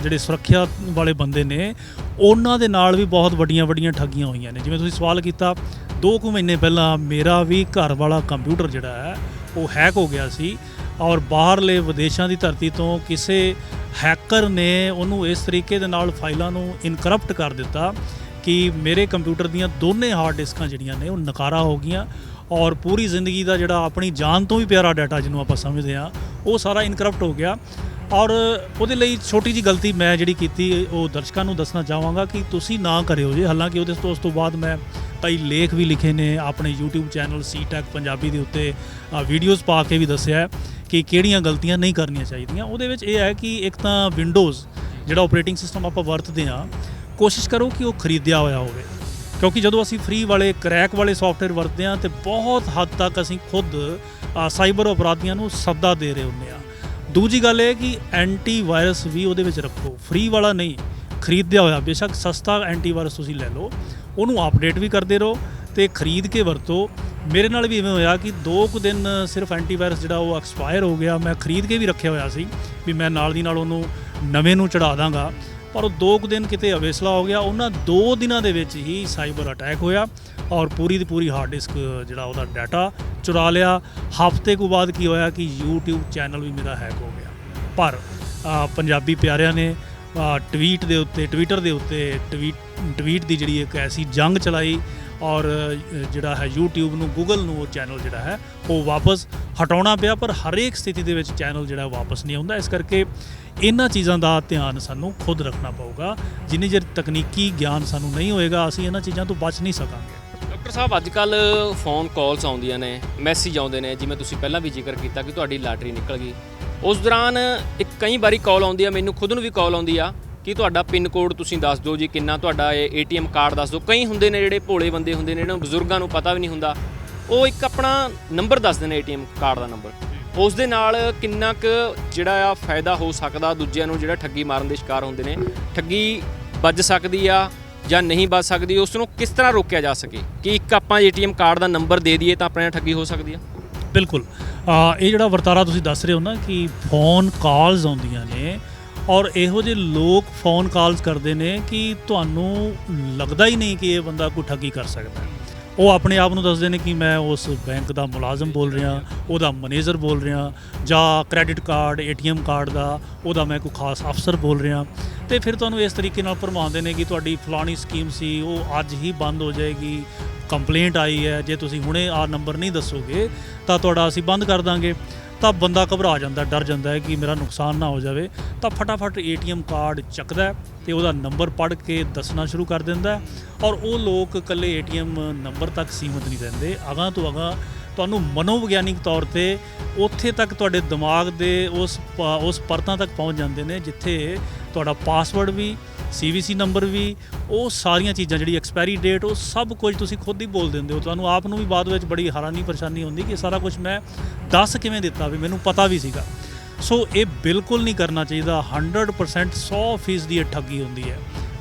ਜਿਹੜੇ ਸੁਰੱਖਿਆ ਵਾਲੇ ਬੰਦੇ ਨੇ, ਉਹਨਾਂ ਦੇ ਨਾਲ ਵੀ ਬਹੁਤ ਵੱਡੀਆਂ ਵੱਡੀਆਂ ਠੱਗੀਆਂ ਹੋਈਆਂ ਨੇ। ਜਿਵੇਂ ਤੁਸੀਂ ਸਵਾਲ ਕੀਤਾ, 2 ਕੁ ਮਹੀਨੇ ਪਹਿਲਾਂ ਮੇਰਾ ਵੀ ਘਰ ਵਾਲਾ ਕੰਪਿਊਟਰ ਜਿਹੜਾ ਹੈ ਉਹ ਹੈਕ ਹੋ ਗਿਆ ਸੀ, ਔਰ ਬਾਹਰਲੇ ਵਿਦੇਸ਼ਾਂ ਦੀ ਧਰਤੀ ਤੋਂ ਕਿਸੇ ਹੈਕਰ ਨੇ ਉਹਨੂੰ ਇਸ ਤਰੀਕੇ ਦੇ ਨਾਲ ਫਾਈਲਾਂ ਨੂੰ ਇਨਕਰਪਟ ਕਰ ਦਿੱਤਾ ਕਿ ਮੇਰੇ ਕੰਪਿਊਟਰ ਦੀਆਂ ਦੋਨੇ ਹਾਰਡ ਡਿਸਕਾਂ ਜਿਹੜੀਆਂ ਨੇ ਉਹ ਨਕਾਰਾ ਹੋ ਗਈਆਂ, ਔਰ ਪੂਰੀ ਜ਼ਿੰਦਗੀ ਦਾ ਜਿਹੜਾ ਆਪਣੀ ਜਾਨ ਤੋਂ ਵੀ ਪਿਆਰਾ ਡਾਟਾ ਜਿਹਨੂੰ ਆਪਾਂ ਸਮਝਦੇ ਹਾਂ ਉਹ ਸਾਰਾ ਇਨਕਰਪਟ ਹੋ ਗਿਆ। ਔਰ ਉਹਦੇ ਲਈ ਛੋਟੀ ਜਿਹੀ ਗਲਤੀ ਮੈਂ ਜਿਹੜੀ ਕੀਤੀ ਉਹ ਦਰਸ਼ਕਾਂ ਨੂੰ ਦੱਸਣਾ ਚਾਹਾਂਗਾ ਕਿ ਤੁਸੀਂ ਨਾ ਕਰਿਓ ਜੀ। ਹਾਲਾਂਕਿ ਉਸ ਤੋਂ ਬਾਅਦ ਮੈਂ ਕਈ ਲੇਖ ਵੀ ਲਿਖੇ ਨੇ ਆਪਣੇ YouTube ਚੈਨਲ C-Tech ਪੰਜਾਬੀ ਦੇ ਉੱਤੇ, ਵੀਡੀਓਜ਼ ਪਾ ਕੇ ਵੀ ਦੱਸਿਆ ਹੈ ਕਿ ਕਿਹੜੀਆਂ ਗਲਤੀਆਂ ਨਹੀਂ ਕਰਨੀਆਂ ਚਾਹੀਦੀਆਂ। ਉਹਦੇ ਵਿੱਚ ਇਹ ਹੈ ਕਿ ਇੱਕ ਤਾਂ ਵਿੰਡੋਜ਼ ਜਿਹੜਾ ਆਪਰੇਟਿੰਗ ਸਿਸਟਮ ਆਪਾਂ ਵਰਤਦੇ ਹਾਂ, ਕੋਸ਼ਿਸ਼ ਕਰੋ ਕਿ ਉਹ ਖਰੀਦਿਆ ਹੋਇਆ ਹੋਵੇ, ਕਿਉਂਕਿ ਜਦੋਂ ਅਸੀਂ ਫ੍ਰੀ ਵਾਲੇ ਕਰੈਕ ਵਾਲੇ ਸੌਫਟਵੇਅਰ ਵਰਤਦੇ ਹਾਂ ਤੇ ਬਹੁਤ ਹੱਦ ਤੱਕ ਅਸੀਂ ਖੁਦ ਸਾਈਬਰ ਅਪਰਾਧੀਆਂ ਨੂੰ ਸੱਦਾ ਦੇ ਰਹੇ ਹੁੰਦੇ ਹਾਂ। ਦੂਜੀ ਗੱਲ ਇਹ ਕਿ ਐਂਟੀ ਵਾਇਰਸ ਵੀ ਉਹਦੇ ਵਿੱਚ ਰੱਖੋ, ਫ੍ਰੀ ਵਾਲਾ ਨਹੀਂ, ਖਰੀਦਿਆ ਹੋਇਆ। ਬੇਸ਼ੱਕ ਸਸਤਾ ਐਂਟੀ ਵਾਇਰਸ ਤੁਸੀਂ ਲੈ ਲਓ, ਉਹਨੂੰ ਅਪਡੇਟ ਵੀ ਕਰਦੇ ਰਹੋ ਤੇ ਖਰੀਦ ਕੇ ਵਰਤੋ। ਮੇਰੇ ਨਾਲ ਵੀ ਇਵੇਂ ਹੋਇਆ ਕਿ 2 ਕੁ ਦਿਨ ਸਿਰਫ ਐਂਟੀ ਵਾਇਰਸ ਜਿਹੜਾ ਉਹ ਐਕਸਪਾਇਰ ਹੋ ਗਿਆ। ਮੈਂ ਖਰੀਦ ਕੇ ਵੀ ਰੱਖਿਆ ਹੋਇਆ ਸੀ ਵੀ ਮੈਂ ਨਾਲ ਦੀ ਨਾਲ ਉਹਨੂੰ ਨਵੇਂ ਨੂੰ ਚੜ੍ਹਾ ਦਾਂਗਾ, ਪਰ ਉਹ 2 ਕੁ ਦਿਨ ਕਿਤੇ ਅਵੇਸਲਾ ਹੋ ਗਿਆ। ਉਹਨਾਂ 2 ਦਿਨਾਂ ਦੇ ਵਿੱਚ ਹੀ ਸਾਈਬਰ ਅਟੈਕ ਹੋਇਆ ਔਰ ਪੂਰੀ ਦੀ ਪੂਰੀ ਹਾਰਡ ਡਿਸਕ ਜਿਹੜਾ ਉਹਦਾ ਡਾਟਾ ਚੁਰਾ ਲਿਆ। ਹਫ਼ਤੇ ਕੁ ਬਾਅਦ ਕੀ ਹੋਇਆ ਕਿ YouTube ਚੈਨਲ ਵੀ ਮੇਰਾ ਹੈਕ ਹੋ ਗਿਆ। ਪਰ ਪੰਜਾਬੀ ਪਿਆਰਿਆਂ ਨੇ ਟਵਿੱਟਰ ਦੇ ਉੱਤੇ ਟਵੀਟ ਦੀ ਜਿਹੜੀ ਇੱਕ ਐਸੀ ਜੰਗ ਚਲਾਈ, ਔਰ ਜਿਹੜਾ ਹੈ YouTube ਨੂੰ, Google ਨੂੰ ਉਹ ਚੈਨਲ ਜਿਹੜਾ ਹੈ ਉਹ ਵਾਪਸ ਹਟਾਉਣਾ ਪਿਆ। ਪਰ ਹਰੇਕ ਸਥਿਤੀ ਦੇ ਵਿੱਚ ਚੈਨਲ ਜਿਹੜਾ ਵਾਪਸ ਨਹੀਂ ਆਉਂਦਾ। ਇਸ ਕਰਕੇ ਇਹਨਾਂ ਚੀਜ਼ਾਂ ਦਾ ਧਿਆਨ ਸਾਨੂੰ ਖੁਦ ਰੱਖਣਾ ਪਊਗਾ। ਜਿੰਨੀ ਚਿਰ ਤਕਨੀਕੀ ਗਿਆਨ ਸਾਨੂੰ ਨਹੀਂ ਹੋਏਗਾ, ਅਸੀਂ ਇਹਨਾਂ ਚੀਜ਼ਾਂ ਤੋਂ ਬਚ ਨਹੀਂ ਸਕਾਂਗੇ। ਡਾਕਟਰ ਸਾਹਿਬ, ਅੱਜ ਕੱਲ੍ਹ ਫੋਨ ਕਾਲਸ ਆਉਂਦੀਆਂ ਨੇ, ਮੈਸੇਜ ਆਉਂਦੇ ਨੇ, ਜਿਵੇਂ ਤੁਸੀਂ ਪਹਿਲਾਂ ਵੀ ਜ਼ਿਕਰ ਕੀਤਾ ਕਿ ਤੁਹਾਡੀ ਲਾਟਰੀ ਨਿਕਲ ਗਈ। ਉਸ ਦੌਰਾਨ ਕਈ ਵਾਰੀ ਕਾਲ ਆਉਂਦੀ ਆ, ਮੈਨੂੰ ਖੁਦ ਨੂੰ ਵੀ ਕਾਲ ਆਉਂਦੀ ਆ ਕਿ ਤੁਹਾਡਾ ਪਿਨ ਕੋਡ ਤੁਸੀਂ ਦੱਸ ਦਿਓ ਜੀ, ਕਿੰਨਾ ਤੁਹਾਡਾ ATM ਕਾਰਡ ਦੱਸ ਦਿਓ। ਕਈ ਹੁੰਦੇ ਨੇ ਜਿਹੜੇ ਭੋਲੇ ਬੰਦੇ ਹੁੰਦੇ ਨੇ, ਇਹਨਾਂ ਨੂੰ ਬਜ਼ੁਰਗਾਂ ਨੂੰ ਪਤਾ ਵੀ ਨਹੀਂ ਹੁੰਦਾ, ਉਹ ਇੱਕ ਆਪਣਾ ਨੰਬਰ ਦੱਸਦੇ ਨੇ, ATM ਕਾਰਡ ਦਾ ਨੰਬਰ। ਉਸ ਦੇ ਨਾਲ ਕਿੰਨਾ ਕੁ ਜਿਹੜਾ ਆ ਫਾਇਦਾ ਹੋ ਸਕਦਾ ਦੂਜਿਆਂ ਨੂੰ, ਜਿਹੜਾ ਠੱਗੀ ਮਾਰਨ ਦੇ ਸ਼ਿਕਾਰ ਹੁੰਦੇ ਨੇ, ਠੱਗੀ ਵੱਜ ਸਕਦੀ ਆ ਜਾਂ ਨਹੀਂ ਵੱਜ ਸਕਦੀ, ਉਸ ਨੂੰ ਕਿਸ ਤਰ੍ਹਾਂ ਰੋਕਿਆ ਜਾ ਸਕੇ ਕਿ ਇੱਕ ਆਪਾਂ ATM ਕਾਰਡ ਦਾ ਨੰਬਰ ਦੇ ਦਈਏ ਤਾਂ ਆਪਣੇ ਨਾਲ ਠੱਗੀ ਹੋ ਸਕਦੀ ਆ? ਬਿਲਕੁਲ, ਇਹ ਜਿਹੜਾ ਵਰਤਾਰਾ ਤੁਸੀਂ ਦੱਸ ਰਹੇ ਹੋ ਨਾ ਕਿ ਫੋਨ ਕਾਲਸ ਆਉਂਦੀਆਂ ਨੇ, ਔਰ ਇਹੋ ਜਿਹੇ ਲੋਕ ਫੋਨ ਕਾਲਸ ਕਰਦੇ ਨੇ ਕਿ ਤੁਹਾਨੂੰ ਲੱਗਦਾ ਹੀ ਨਹੀਂ ਕਿ ਇਹ ਬੰਦਾ ਕੋਈ ਠੱਗੀ ਕਰ ਸਕਦਾ। ਉਹ ਆਪਣੇ ਆਪ ਨੂੰ ਦੱਸਦੇ ਨੇ ਕਿ ਮੈਂ ਉਸ ਬੈਂਕ ਦਾ ਮੁਲਾਜ਼ਮ ਬੋਲ ਰਿਹਾ, ਉਹਦਾ ਮੈਨੇਜਰ ਬੋਲ ਰਿਹਾ, ਜਾਂ ਕ੍ਰੈਡਿਟ ਕਾਰਡ ATM ਕਾਰਡ ਦਾ ਉਹਦਾ ਮੈਂ ਕੋਈ ਖਾਸ ਅਫਸਰ ਬੋਲ ਰਿਹਾ, ਤੇ ਫਿਰ ਤੁਹਾਨੂੰ ਇਸ ਤਰੀਕੇ ਨਾਲ ਭਰਮਾਉਂਦੇ ਨੇ ਕਿ ਤੁਹਾਡੀ ਫਲਾਣੀ ਸਕੀਮ ਸੀ ਉਹ ਅੱਜ ਹੀ ਬੰਦ ਹੋ ਜਾਏਗੀ, ਕੰਪਲੇਂਟ ਆਈ ਹੈ, ਜੇ ਤੁਸੀਂ ਹੁਣੇ ਆਹ ਨੰਬਰ ਨਹੀਂ ਦੱਸੋਗੇ ਤਾਂ ਤੁਹਾਡਾ ਅਸੀਂ ਬੰਦ ਕਰ ਦਾਂਗੇ। ਤਾਂ ਬੰਦਾ ਘਬਰਾ ਜਾਂਦਾ, ਡਰ ਜਾਂਦਾ ਹੈ ਕਿ ਮੇਰਾ ਨੁਕਸਾਨ ਨਾ ਹੋ ਜਾਵੇ, ਤਾਂ ਫਟਾਫਟ ATM ਕਾਰਡ ਚੱਕਦਾ ਤੇ ਉਹਦਾ ਨੰਬਰ ਪੜ੍ਹ ਕੇ ਦੱਸਣਾ ਸ਼ੁਰੂ ਕਰ ਦਿੰਦਾ। ਔਰ ਉਹ ਲੋਕ ਇਕੱਲੇ ATM ਨੰਬਰ ਤੱਕ ਸੀਮਤ ਨਹੀਂ ਰਹਿੰਦੇ, ਅਗਾਂਹ ਤੋਂ ਅਗਾਂਹ ਤੁਹਾਨੂੰ ਮਨੋਵਿਗਿਆਨਿਕ ਤੌਰ ਤੇ ਉੱਥੇ ਤੱਕ ਤੁਹਾਡੇ ਦਿਮਾਗ ਦੇ ਉਸ ਪਰਤਾਂ ਤੱਕ ਪਹੁੰਚ ਜਾਂਦੇ ਨੇ ਜਿੱਥੇ ਤੁਹਾਡਾ ਪਾਸਵਰਡ ਵੀ, CVC ਨੰਬਰ ਵੀ, ਉਹ ਸਾਰੀਆਂ ਚੀਜ਼ਾਂ, ਜਿਹੜੀ ਐਕਸਪਾਇਰੀ ਡੇਟ, ਉਹ ਸਭ ਕੁਝ ਤੁਸੀਂ ਖੁਦ ਹੀ ਬੋਲ ਦਿੰਦੇ ਹੋ। ਤੁਹਾਨੂੰ ਆਪ ਨੂੰ ਵੀ ਬਾਅਦ ਵਿੱਚ ਬੜੀ ਹੈਰਾਨੀ ਪਰੇਸ਼ਾਨੀ ਹੁੰਦੀ ਕਿ ਸਾਰਾ ਕੁਝ ਮੈਂ ਦੱਸ ਕਿਵੇਂ ਦਿੱਤਾ, ਵੀ ਮੈਨੂੰ ਪਤਾ ਵੀ ਸੀਗਾ। ਸੋ ਇਹ ਬਿਲਕੁਲ ਨਹੀਂ ਕਰਨਾ ਚਾਹੀਦਾ। 100% 100% ਦੀ ਇਹ ਠੱਗੀ ਹੁੰਦੀ ਹੈ।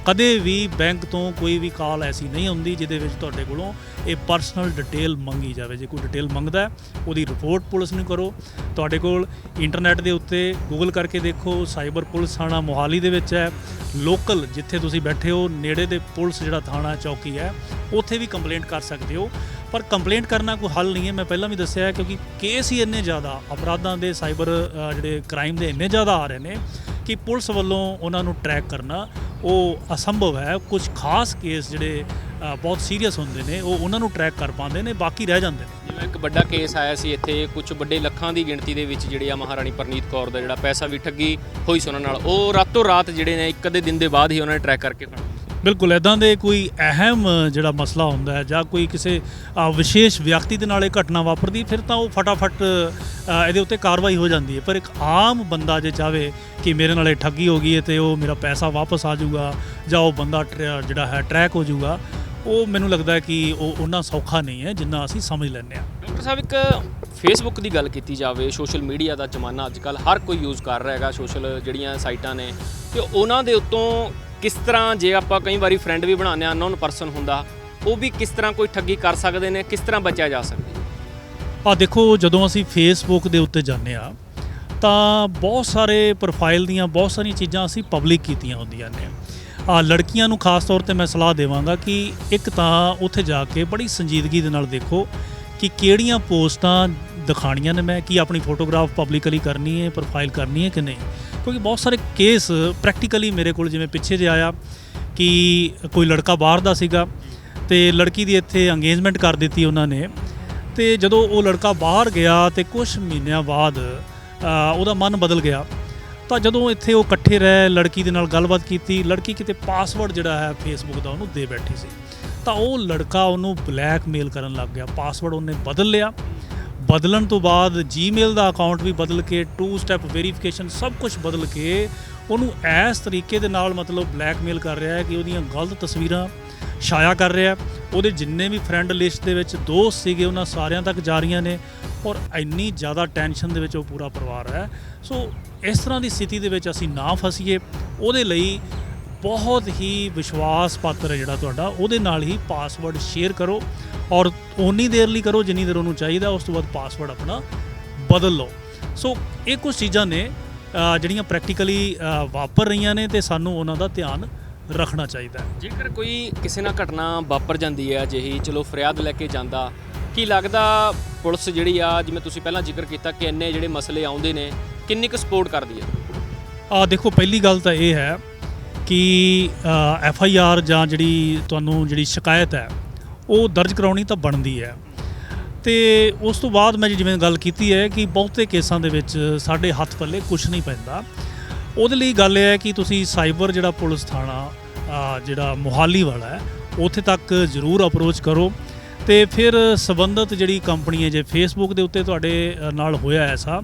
ਕਦੇ ਵੀ ਬੈਂਕ ਤੋਂ ਕੋਈ ਵੀ ਕਾਲ ਐਸੀ ਨਹੀਂ ਹੁੰਦੀ ਜਿਹਦੇ ਵਿੱਚ ਤੁਹਾਡੇ ਕੋਲੋਂ ਇਹ ਪਰਸਨਲ ਡਿਟੇਲ ਮੰਗੀ ਜਾਵੇ। ਜੇ ਕੋਈ ਡਿਟੇਲ ਮੰਗਦਾ ਉਹਦੀ ਰਿਪੋਰਟ ਪੁਲਿਸ ਨੂੰ ਕਰੋ। ਤੁਹਾਡੇ ਕੋਲ ਇੰਟਰਨੈਟ ਦੇ ਉੱਤੇ ਗੂਗਲ ਕਰਕੇ ਦੇਖੋ, ਸਾਈਬਰ ਪੁਲਿਸ ਥਾਣਾ ਮੋਹਾਲੀ ਦੇ ਵਿੱਚ ਹੈ। ਲੋਕਲ ਜਿੱਥੇ ਤੁਸੀਂ ਬੈਠੇ ਹੋ ਨੇੜੇ ਦੇ ਪੁਲਿਸ ਜਿਹੜਾ ਥਾਣਾ ਚੌਕੀ ਹੈ ਉੱਥੇ ਵੀ ਕੰਪਲੇਂਟ ਕਰ ਸਕਦੇ ਹੋ। ਪਰ ਕੰਪਲੇਂਟ ਕਰਨਾ ਕੋਈ ਹੱਲ ਨਹੀਂ ਹੈ, ਮੈਂ ਪਹਿਲਾਂ ਵੀ ਦੱਸਿਆ ਹੈ, ਕਿਉਂਕਿ ਕੇਸ ਹੀ ਇੰਨੇ ਜ਼ਿਆਦਾ ਅਪਰਾਧਾਂ ਦੇ, ਸਾਈਬਰ ਜਿਹੜੇ ਕ੍ਰਾਈਮ ਦੇ ਇੰਨੇ ਜ਼ਿਆਦਾ ਆ ਰਹੇ ਨੇ ਕਿ ਪੁਲਿਸ ਵੱਲੋਂ ਉਹਨਾਂ ਨੂੰ ਟਰੈਕ ਕਰਨਾ ਉਹ ਅਸੰਭਵ ਹੈ। ਕੁਝ ਖਾਸ ਕੇਸ ਜਿਹੜੇ ਬਹੁਤ ਸੀਰੀਅਸ ਹੁੰਦੇ ਨੇ ਉਹ ਉਹਨਾਂ ਨੂੰ ਟਰੈਕ ਕਰ ਪਾਉਂਦੇ ਨੇ, ਬਾਕੀ ਰਹਿ ਜਾਂਦੇ ਨੇ। ਜਿਵੇਂ ਇੱਕ ਵੱਡਾ ਕੇਸ ਆਇਆ ਸੀ ਇੱਥੇ, ਕੁਝ ਵੱਡੇ ਲੱਖਾਂ ਦੀ ਗਿਣਤੀ ਦੇ ਵਿੱਚ ਜਿਹੜੀ ਆ ਮਹਾਰਾਣੀ ਪ੍ਰਨੀਤ ਕੌਰ ਦਾ ਜਿਹੜਾ ਪੈਸਾ ਵੀ ਠੱਗੀ ਹੋਈ ਸੀ ਉਹਨਾਂ ਨਾਲ, ਉਹ ਰਾਤੋਂ ਰਾਤ ਜਿਹੜੇ ਨੇ ਇੱਕ ਅੱਧੇ ਦਿਨ ਦੇ ਬਾਅਦ ਹੀ ਉਹਨਾਂ ਨੇ ਟਰੈਕ ਕਰਕੇ ਫੜ ਲਿਆ। ਬਿਲਕੁਲ ਇੱਦਾਂ ਦੇ ਕੋਈ ਅਹਿਮ ਜਿਹੜਾ ਮਸਲਾ ਹੁੰਦਾ ਹੈ ਜਾਂ ਕੋਈ ਕਿਸੇ ਵਿਸ਼ੇਸ਼ ਵਿਅਕਤੀ ਦੇ ਨਾਲ ਇਹ ਘਟਨਾ ਵਾਪਰਦੀ, ਫਿਰ ਤਾਂ ਉਹ ਫਟਾਫਟ ਇਹਦੇ ਉੱਤੇ ਕਾਰਵਾਈ ਹੋ ਜਾਂਦੀ ਹੈ। ਪਰ ਇੱਕ ਆਮ ਬੰਦਾ ਜੇ ਚਾਹਵੇ ਕਿ ਮੇਰੇ ਨਾਲ ਇਹ ਠੱਗੀ ਹੋ ਗਈ ਹੈ ਤੇ ਉਹ ਮੇਰਾ ਪੈਸਾ ਵਾਪਸ ਆ ਜਾਊਗਾ ਜਾਂ ਉਹ ਬੰਦਾ ਜਿਹੜਾ ਹੈ ਟਰੈਕ ਹੋ ਜਾਊਗਾ, ਉਹ ਮੈਨੂੰ ਲੱਗਦਾ ਹੈ ਕਿ ਉਹ ਉਹਨਾਂ ਸੌਖਾ ਨਹੀਂ ਹੈ ਜਿੰਨਾ ਅਸੀਂ ਸਮਝ ਲੈਂਦੇ ਹਾਂ। ਡਾਕਟਰ ਸਾਹਿਬ, ਇੱਕ ਫੇਸਬੁੱਕ ਦੀ ਗੱਲ ਕੀਤੀ ਜਾਵੇ, ਸੋਸ਼ਲ ਮੀਡੀਆ ਦਾ ਜ਼ਮਾਨਾ ਅੱਜ ਕੱਲ੍ਹ ਹਰ ਕੋਈ ਯੂਜ਼ ਕਰ ਰਿਹਾ ਹੈਗਾ, ਸੋਸ਼ਲ ਜਿਹੜੀਆਂ ਸਾਈਟਾਂ ਨੇ, ਤੇ ਉਹਨਾਂ ਦੇ ਉੱਤੋਂ ਕਿਸ ਤਰ੍ਹਾਂ, ਜੇ ਆਪਾਂ ਕਈ ਵਾਰੀ ਫਰੈਂਡ ਵੀ ਬਣਾਉਂਦੇ ਹਾਂ, ਅਨਨੋਨ ਪਰਸਨ ਹੁੰਦਾ, ਉਹ ਵੀ ਕਿਸ ਤਰ੍ਹਾਂ ਕੋਈ ਠੱਗੀ ਕਰ ਸਕਦੇ ਨੇ, ਕਿਸ ਤਰ੍ਹਾਂ ਬਚਿਆ ਜਾ ਸਕਦਾ? ਦੇਖੋ, ਜਦੋਂ ਅਸੀਂ ਫੇਸਬੁੱਕ ਦੇ ਉੱਤੇ ਜਾਂਦੇ ਹਾਂ ਤਾਂ ਬਹੁਤ ਸਾਰੇ ਪ੍ਰੋਫਾਈਲ ਦੀਆਂ ਬਹੁਤ ਸਾਰੀਆਂ ਚੀਜ਼ਾਂ ਅਸੀਂ ਪਬਲਿਕ ਕੀਤੀਆਂ ਹੁੰਦੀਆਂ ਨੇ। ਲੜਕੀਆਂ ਨੂੰ ਖਾਸ ਤੌਰ ਤੇ ਮੈਂ ਸਲਾਹ ਦੇਵਾਂਗਾ ਕਿ ਇੱਕ ਤਾਂ ਉੱਥੇ ਜਾ ਕੇ ਬੜੀ ਸੰਜੀਦਗੀ ਦੇ ਨਾਲ ਦੇਖੋ ਕਿ ਕਿਹੜੀਆਂ ਪੋਸਟਾਂ ਦਿਖਾਣੀਆਂ ਨੇ, ਮੈਂ ਕੀ ਆਪਣੀ ਫੋਟੋਗ੍ਰਾਫ ਪਬਲਿਕਲੀ ਕਰਨੀ ਹੈ, ਪ੍ਰੋਫਾਈਲ ਕਰਨੀ ਹੈ ਕਿ ਨਹੀਂ। ਕਿਉਂਕਿ ਬਹੁਤ ਸਾਰੇ ਕੇਸ ਪ੍ਰੈਕਟੀਕਲੀ ਮੇਰੇ ਕੋਲ, ਜਿਵੇਂ ਪਿੱਛੇ ਜੇ ਆਇਆ ਕਿ ਕੋਈ ਲੜਕਾ ਬਾਹਰ ਦਾ ਸੀਗਾ ਤੇ ਲੜਕੀ ਦੀ ਇੱਥੇ ਅੰਗੇਜਮੈਂਟ ਕਰ ਦਿੱਤੀ ਉਹਨਾਂ ਨੇ, ਤੇ ਜਦੋਂ ਉਹ ਲੜਕਾ ਬਾਹਰ ਗਿਆ ਤੇ ਕੁਝ ਮਹੀਨਿਆਂ ਬਾਅਦ ਉਹਦਾ ਮਨ ਬਦਲ ਗਿਆ, ਤਾਂ ਜਦੋਂ ਇੱਥੇ ਉਹ ਇਕੱਠੇ ਰਹੇ, ਲੜਕੀ ਦੇ ਨਾਲ ਗੱਲਬਾਤ ਕੀਤੀ, ਲੜਕੀ ਕਿਤੇ ਪਾਸਵਰਡ ਜਿਹੜਾ ਹੈ ਫੇਸਬੁੱਕ ਦਾ ਉਹਨੂੰ ਦੇ ਬੈਠੀ ਸੀ, ਤਾਂ ਉਹ ਲੜਕਾ ਉਹਨੂੰ ਬਲੈਕਮੇਲ ਕਰਨ ਲੱਗ ਗਿਆ। ਪਾਸਵਰਡ ਉਹਨੇ ਬਦਲ ਲਿਆ, ਬਦਲਣ ਤੋਂ ਬਾਅਦ ਜੀਮੇਲ ਦਾ ਅਕਾਊਂਟ ਵੀ ਬਦਲ ਕੇ, 2 ਸਟੈਪ ਵੈਰੀਫਿਕੇਸ਼ਨ ਸਭ ਕੁਝ ਬਦਲ ਕੇ ਉਹਨੂੰ ਇਸ ਤਰੀਕੇ ਦੇ ਨਾਲ ਮਤਲਬ ਬਲੈਕਮੇਲ ਕਰ ਰਿਹਾ ਹੈ ਕਿ ਉਹਦੀਆਂ ਗਲਤ ਤਸਵੀਰਾਂ ਛਾਇਆ ਕਰ ਰਿਹਾ। ਉਹਦੇ ਜਿੰਨੇ ਵੀ ਫਰੈਂਡ ਲਿਸਟ ਦੇ ਵਿੱਚ ਦੋਸਤ ਸੀਗੇ ਉਹਨਾਂ ਸਾਰਿਆਂ ਤੱਕ ਜਾ ਰਹੀਆਂ ਨੇ, ਔਰ ਇੰਨੀ ਜ਼ਿਆਦਾ ਟੈਨਸ਼ਨ ਦੇ ਵਿੱਚ ਉਹ ਪੂਰਾ ਪਰਿਵਾਰ ਹੈ। ਸੋ ਇਸ ਤਰ੍ਹਾਂ ਦੀ ਸਥਿਤੀ ਦੇ ਵਿੱਚ ਅਸੀਂ ਨਾ ਫਸੀਏ, ਉਹਦੇ ਲਈ ਬਹੁਤ ਹੀ ਵਿਸ਼ਵਾਸ ਪਾਤਰ ਹੈ ਜਿਹੜਾ ਤੁਹਾਡਾ, ਉਹਦੇ ਨਾਲ ਹੀ ਪਾਸਵਰਡ ਸ਼ੇਅਰ ਕਰੋ, ਔਰ ਓਨੀ ਦੇਰ ਲਈ ਕਰੋ ਜਿੰਨੀ ਦੇਰ ਉਹਨੂੰ ਚਾਹੀਦਾ, ਉਸ ਤੋਂ ਬਾਅਦ ਪਾਸਵਰਡ ਆਪਣਾ ਬਦਲ ਲਓ। ਸੋ ਇਹ ਕੁਝ ਚੀਜ਼ਾਂ ਨੇ ਜਿਹੜੀਆਂ ਪ੍ਰੈਕਟੀਕਲੀ ਵਾਪਰ ਰਹੀਆਂ ਨੇ ਤੇ ਸਾਨੂੰ ਉਹਨਾਂ ਦਾ ਧਿਆਨ ਰੱਖਣਾ ਚਾਹੀਦਾ ਹੈ। ਜੇਕਰ ਕੋਈ ਕਿਸੇ ਨਾਲ ਘਟਨਾ ਵਾਪਰ ਜਾਂਦੀ ਹੈ ਅਜਿਹੀ, ਚਲੋ ਫਰਿਆਦ ਲੈ ਕੇ ਜਾਂਦਾ, ਕੀ ਲੱਗਦਾ ਪੁਲਿਸ ਜਿਹੜੀ ਆ, ਜਿਵੇਂ ਤੁਸੀਂ ਪਹਿਲਾਂ ਜ਼ਿਕਰ ਕੀਤਾ ਕਿ ਇੰਨੇ ਜਿਹੜੇ ਮਸਲੇ ਆਉਂਦੇ ਨੇ, ਕਿੰਨੀ ਕੁ ਸਪੋਰਟ ਕਰਦੀ ਹੈ? ਦੇਖੋ, ਪਹਿਲੀ ਗੱਲ ਤਾਂ ਇਹ ਹੈ ਕਿ FIR ਜਾਂ ਜਿਹੜੀ ਸ਼ਿਕਾਇਤ ਹੈ ਉਹ ਦਰਜ ਕਰਾਉਣੀ ਤਾਂ ਬਣਦੀ ਹੈ, ਤੇ ਉਸ ਤੋਂ ਬਾਅਦ ਮੈਂ ਜਿਵੇਂ ਗੱਲ ਕੀਤੀ ਹੈ ਕਿ ਬਹੁਤੇ ਕੇਸਾਂ ਦੇ ਵਿੱਚ ਸਾਡੇ ਹੱਥ ਪੱਲੇ ਕੁਝ ਨਹੀਂ ਪੈਂਦਾ। ਉਹਦੇ ਲਈ ਗੱਲ ਇਹ ਹੈ ਕਿ ਤੁਸੀਂ ਸਾਈਬਰ ਜਿਹੜਾ ਪੁਲਿਸ ਥਾਣਾ ਜਿਹੜਾ ਮੋਹਾਲੀ ਵਾਲਾ ਹੈ ਉੱਥੇ ਤੱਕ ਜ਼ਰੂਰ ਅਪਰੋਚ ਕਰੋ, ਤੇ ਫਿਰ ਸੰਬੰਧਿਤ ਜਿਹੜੀ ਕੰਪਨੀ ਹੈ, ਜੇ ਫੇਸਬੁੱਕ ਦੇ ਉੱਤੇ ਤੁਹਾਡੇ ਨਾਲ ਹੋਇਆ ਐਸਾ,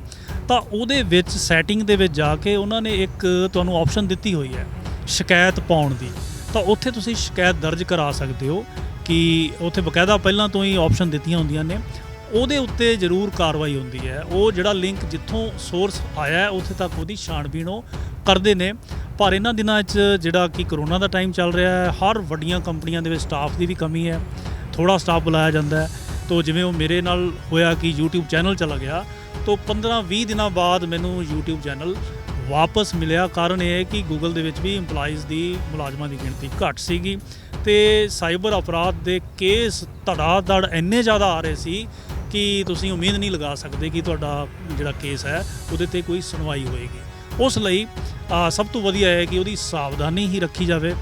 ਤਾਂ ਉਹਦੇ ਵਿੱਚ ਸੈਟਿੰਗ ਦੇ ਵਿੱਚ ਜਾ ਕੇ ਉਹਨਾਂ ਨੇ ਇੱਕ ਤੁਹਾਨੂੰ ਆਪਸ਼ਨ ਦਿੱਤੀ ਹੋਈ ਹੈ ਸ਼ਿਕਾਇਤ ਪਾਉਣ ਦੀ, ਤਾਂ ਉੱਥੇ ਤੁਸੀਂ ਸ਼ਿਕਾਇਤ ਦਰਜ ਕਰਾ ਸਕਦੇ ਹੋ ਕਿ ਉੱਥੇ ਬਕਾਇਦਾ ਪਹਿਲਾਂ ਤੋਂ ਹੀ ਆਪਸ਼ਨ ਦਿੱਤੀਆਂ ਹੁੰਦੀਆਂ ਨੇ, ਉਹਦੇ ਉੱਤੇ ਜ਼ਰੂਰ ਕਾਰਵਾਈ ਹੁੰਦੀ ਹੈ। ਉਹ ਜਿਹੜਾ ਲਿੰਕ ਜਿੱਥੋਂ ਸੋਰਸ ਆਇਆ ਉੱਥੇ ਤੱਕ ਉਹਦੀ ਛਾਣਬੀਣ ਉਹ ਕਰਦੇ ਨੇ। ਪਰ ਇਹਨਾਂ ਦਿਨਾਂ 'ਚ ਜਿਹੜਾ ਕਿ ਕਰੋਨਾ ਦਾ ਟਾਈਮ ਚੱਲ ਰਿਹਾ ਹੈ, ਹਰ ਵੱਡੀਆਂ ਕੰਪਨੀਆਂ ਦੇ ਵਿੱਚ ਸਟਾਫ ਦੀ ਵੀ ਕਮੀ ਹੈ, ਥੋੜ੍ਹਾ ਸਟਾਫ ਬੁਲਾਇਆ ਜਾਂਦਾ ਹੈ। ਤੋ ਜਿਵੇਂ ਉਹ ਮੇਰੇ ਨਾਲ ਹੋਇਆ ਕਿ YouTube ਚੈਨਲ ਚਲਾ ਗਿਆ, ਤੋ 15-20 ਦਿਨਾਂ ਬਾਅਦ ਮੈਨੂੰ YouTube ਚੈਨਲ ਵਾਪਸ ਮਿਲਿਆ। ਕਾਰਨ ਇਹ ਹੈ ਕਿ ਗੂਗਲ ਦੇ ਵਿੱਚ ਵੀ EMPLOYEES ਦੀ ਮੁਲਾਜ਼ਮਾਂ ਦੀ ਗਿਣਤੀ ਘੱਟ ਸੀਗੀ, ਤੇ ਸਾਈਬਰ ਅਪਰਾਧ ਦੇ ਕੇਸ ਧੜਾ-ਧੜ ਇੰਨੇ ਜ਼ਿਆਦਾ ਆ ਰਹੇ ਸੀ ਕਿ ਤੁਸੀਂ ਉਮੀਦ ਨਹੀਂ ਲਗਾ ਸਕਦੇ ਕਿ ਤੁਹਾਡਾ ਜਿਹੜਾ ਕੇਸ ਹੈ ਉਹਦੇ 'ਤੇ ਕੋਈ ਸੁਣਵਾਈ ਹੋਏਗੀ। ਉਸ ਲਈ ਸਭ ਤੋਂ ਵਧੀਆ ਹੈ ਕਿ ਉਹਦੀ ਸਾਵਧਾਨੀ ਹੀ ਰੱਖੀ ਜਾਵੇ,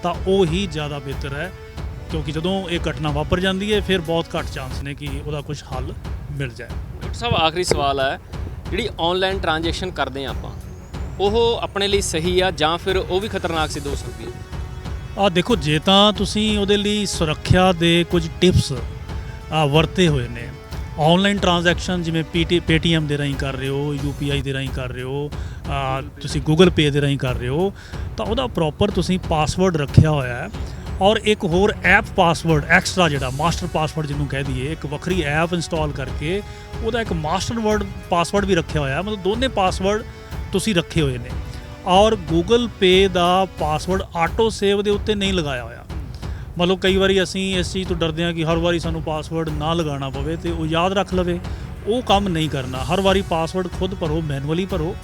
ਤਾਂ ਉਹ ਹੀ ਜ਼ਿਆਦਾ ਬਿਹਤਰ ਹੈ, ਕਿਉਂਕਿ ਜਦੋਂ ਇਹ ਘਟਨਾ ਵਾਪਰ ਜਾਂਦੀ ਹੈ ਫਿਰ ਬਹੁਤ ਘੱਟ ਚਾਂਸ ਨੇ ਕਿ ਉਹਦਾ ਕੁਝ ਹੱਲ ਮਿਲ ਜਾਏ। ਡਾਕਟਰ ਸਾਹਿਬ, ਆਖਰੀ ਸਵਾਲ ਹੈ, ਜਿਹੜੀ ਆਨਲਾਈਨ ਟ੍ਰਾਂਜੈਕਸ਼ਨ ਕਰਦੇ ਹਾਂ ਆਪਾਂ, ਉਹ ਆਪਣੇ ਲਈ ਸਹੀ ਆ ਜਾਂ ਫਿਰ ਉਹ ਵੀ ਖਤਰਨਾਕ ਸਿੱਧ ਹੋ ਸਕਦੀ ਹੈ? ਦੇਖੋ, ਜੇ ਤਾਂ ਤੁਸੀਂ ਉਹਦੇ ਲਈ ਸੁਰੱਖਿਆ ਦੇ ਕੁਝ ਟਿਪਸ ਵਰਤੇ ਹੋਏ ਨੇ, ਆਨਲਾਈਨ ਟ੍ਰਾਂਜੈਕਸ਼ਨ ਜਿਵੇਂ Paytm ਦੇ ਰਾਹੀਂ ਕਰ ਰਹੇ ਹੋ, UPI ਦੇ ਰਾਹੀਂ ਕਰ ਰਹੇ ਹੋ, ਤੁਸੀਂ Google Pay ਦੇ ਰਾਹੀਂ ਕਰ ਰਹੇ ਹੋ, ਤਾਂ ਉਹਦਾ ਪ੍ਰੋਪਰ ਤੁਸੀਂ ਪਾਸਵਰਡ ਰੱਖਿਆ ਹੋਇਆ ਹੈ, ਔਰ ਇੱਕ ਹੋਰ ਐਪ ਪਾਸਵਰਡ ਐਕਸਟਰਾ ਜਿਹੜਾ ਮਾਸਟਰ ਪਾਸਵਰਡ ਜਿਹਨੂੰ ਕਹਿ ਦਈਏ, ਇੱਕ ਵੱਖਰੀ ਐਪ ਇੰਸਟਾਲ ਕਰਕੇ ਉਹਦਾ ਇੱਕ ਮਾਸਟਰ ਪਾਸਵਰਡ ਵੀ ਰੱਖਿਆ ਹੋਇਆ, ਮਤਲਬ ਦੋਨੇ ਪਾਸਵਰਡ ਤੁਸੀਂ ਰੱਖੇ ਹੋਏ ਨੇ। ਔਰ Google Pay ਦਾ ਪਾਸਵਰਡ ਆਟੋ ਸੇਵ ਦੇ ਉੱਤੇ ਨਹੀਂ ਲਗਾਇਆ ਹੋਇਆ। ਮਤਲਬ ਕਈ ਵਾਰੀ ਅਸੀਂ ਇਸ ਚੀਜ਼ ਤੋਂ ਡਰਦੇ ਹਾਂ ਕਿ ਹਰ ਵਾਰੀ ਸਾਨੂੰ ਪਾਸਵਰਡ ਨਾ ਲਗਾਉਣਾ ਪਵੇ ਤੇ ਉਹ ਯਾਦ ਰੱਖ ਲਵੇ, ਉਹ ਕੰਮ ਨਹੀਂ ਕਰਨਾ। ਹਰ ਵਾਰੀ ਪਾਸਵਰਡ ਖੁਦ ਭਰੋ, ਮੈਨੂਅਲੀ ਭਰੋ।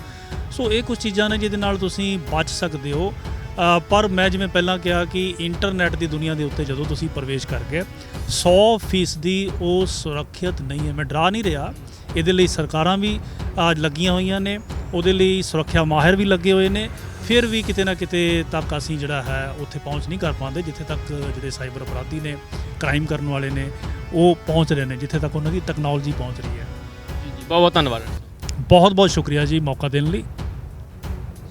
ਸੋ ਇਹ ਕੁਝ ਚੀਜ਼ਾਂ ਨੇ ਜਿਹਦੇ ਨਾਲ ਤੁਸੀਂ ਬਚ ਸਕਦੇ ਹੋ। ਪਰ ਮੈਂ ਜਿਵੇਂ ਪਹਿਲਾਂ ਕਿਹਾ ਕਿ ਇੰਟਰਨੈਟ ਦੀ ਦੁਨੀਆ ਦੇ ਉੱਤੇ ਜਦੋਂ ਤੁਸੀਂ ਪ੍ਰਵੇਸ਼ ਕਰ ਗਏ, 100% ਉਹ ਸੁਰੱਖਿਅਤ ਨਹੀਂ ਹੈ। ਮੈਂ ਡਰਾ ਨਹੀਂ ਰਿਹਾ, ਇਹਦੇ ਲਈ ਸਰਕਾਰਾਂ ਵੀ ਲੱਗੀਆਂ ਹੋਈਆਂ ਨੇ, ਉਹਦੇ ਲਈ ਸੁਰੱਖਿਆ ਮਾਹਿਰ ਵੀ ਲੱਗੇ ਹੋਏ ਨੇ, ਫਿਰ ਵੀ ਕਿਤੇ ਨਾ ਕਿਤੇ ਤੱਕ ਅਸੀਂ ਜਿਹੜਾ ਹੈ ਉੱਥੇ ਪਹੁੰਚ ਨਹੀਂ ਕਰ ਪਾਉਂਦੇ ਜਿੱਥੇ ਤੱਕ ਜਿਹੜੇ ਸਾਈਬਰ ਅਪਰਾਧੀ ਨੇ, ਕ੍ਰਾਈਮ ਕਰਨ ਵਾਲੇ ਨੇ, ਉਹ ਪਹੁੰਚ ਰਹੇ ਨੇ, ਜਿੱਥੇ ਤੱਕ ਉਹਨਾਂ ਦੀ ਟੈਕਨੋਲੋਜੀ ਪਹੁੰਚ ਰਹੀ ਹੈ। ਜੀ ਜੀ, ਬਹੁਤ ਬਹੁਤ ਧੰਨਵਾਦ। ਬਹੁਤ ਬਹੁਤ ਸ਼ੁਕਰੀਆ ਜੀ ਮੌਕਾ ਦੇਣ ਲਈ।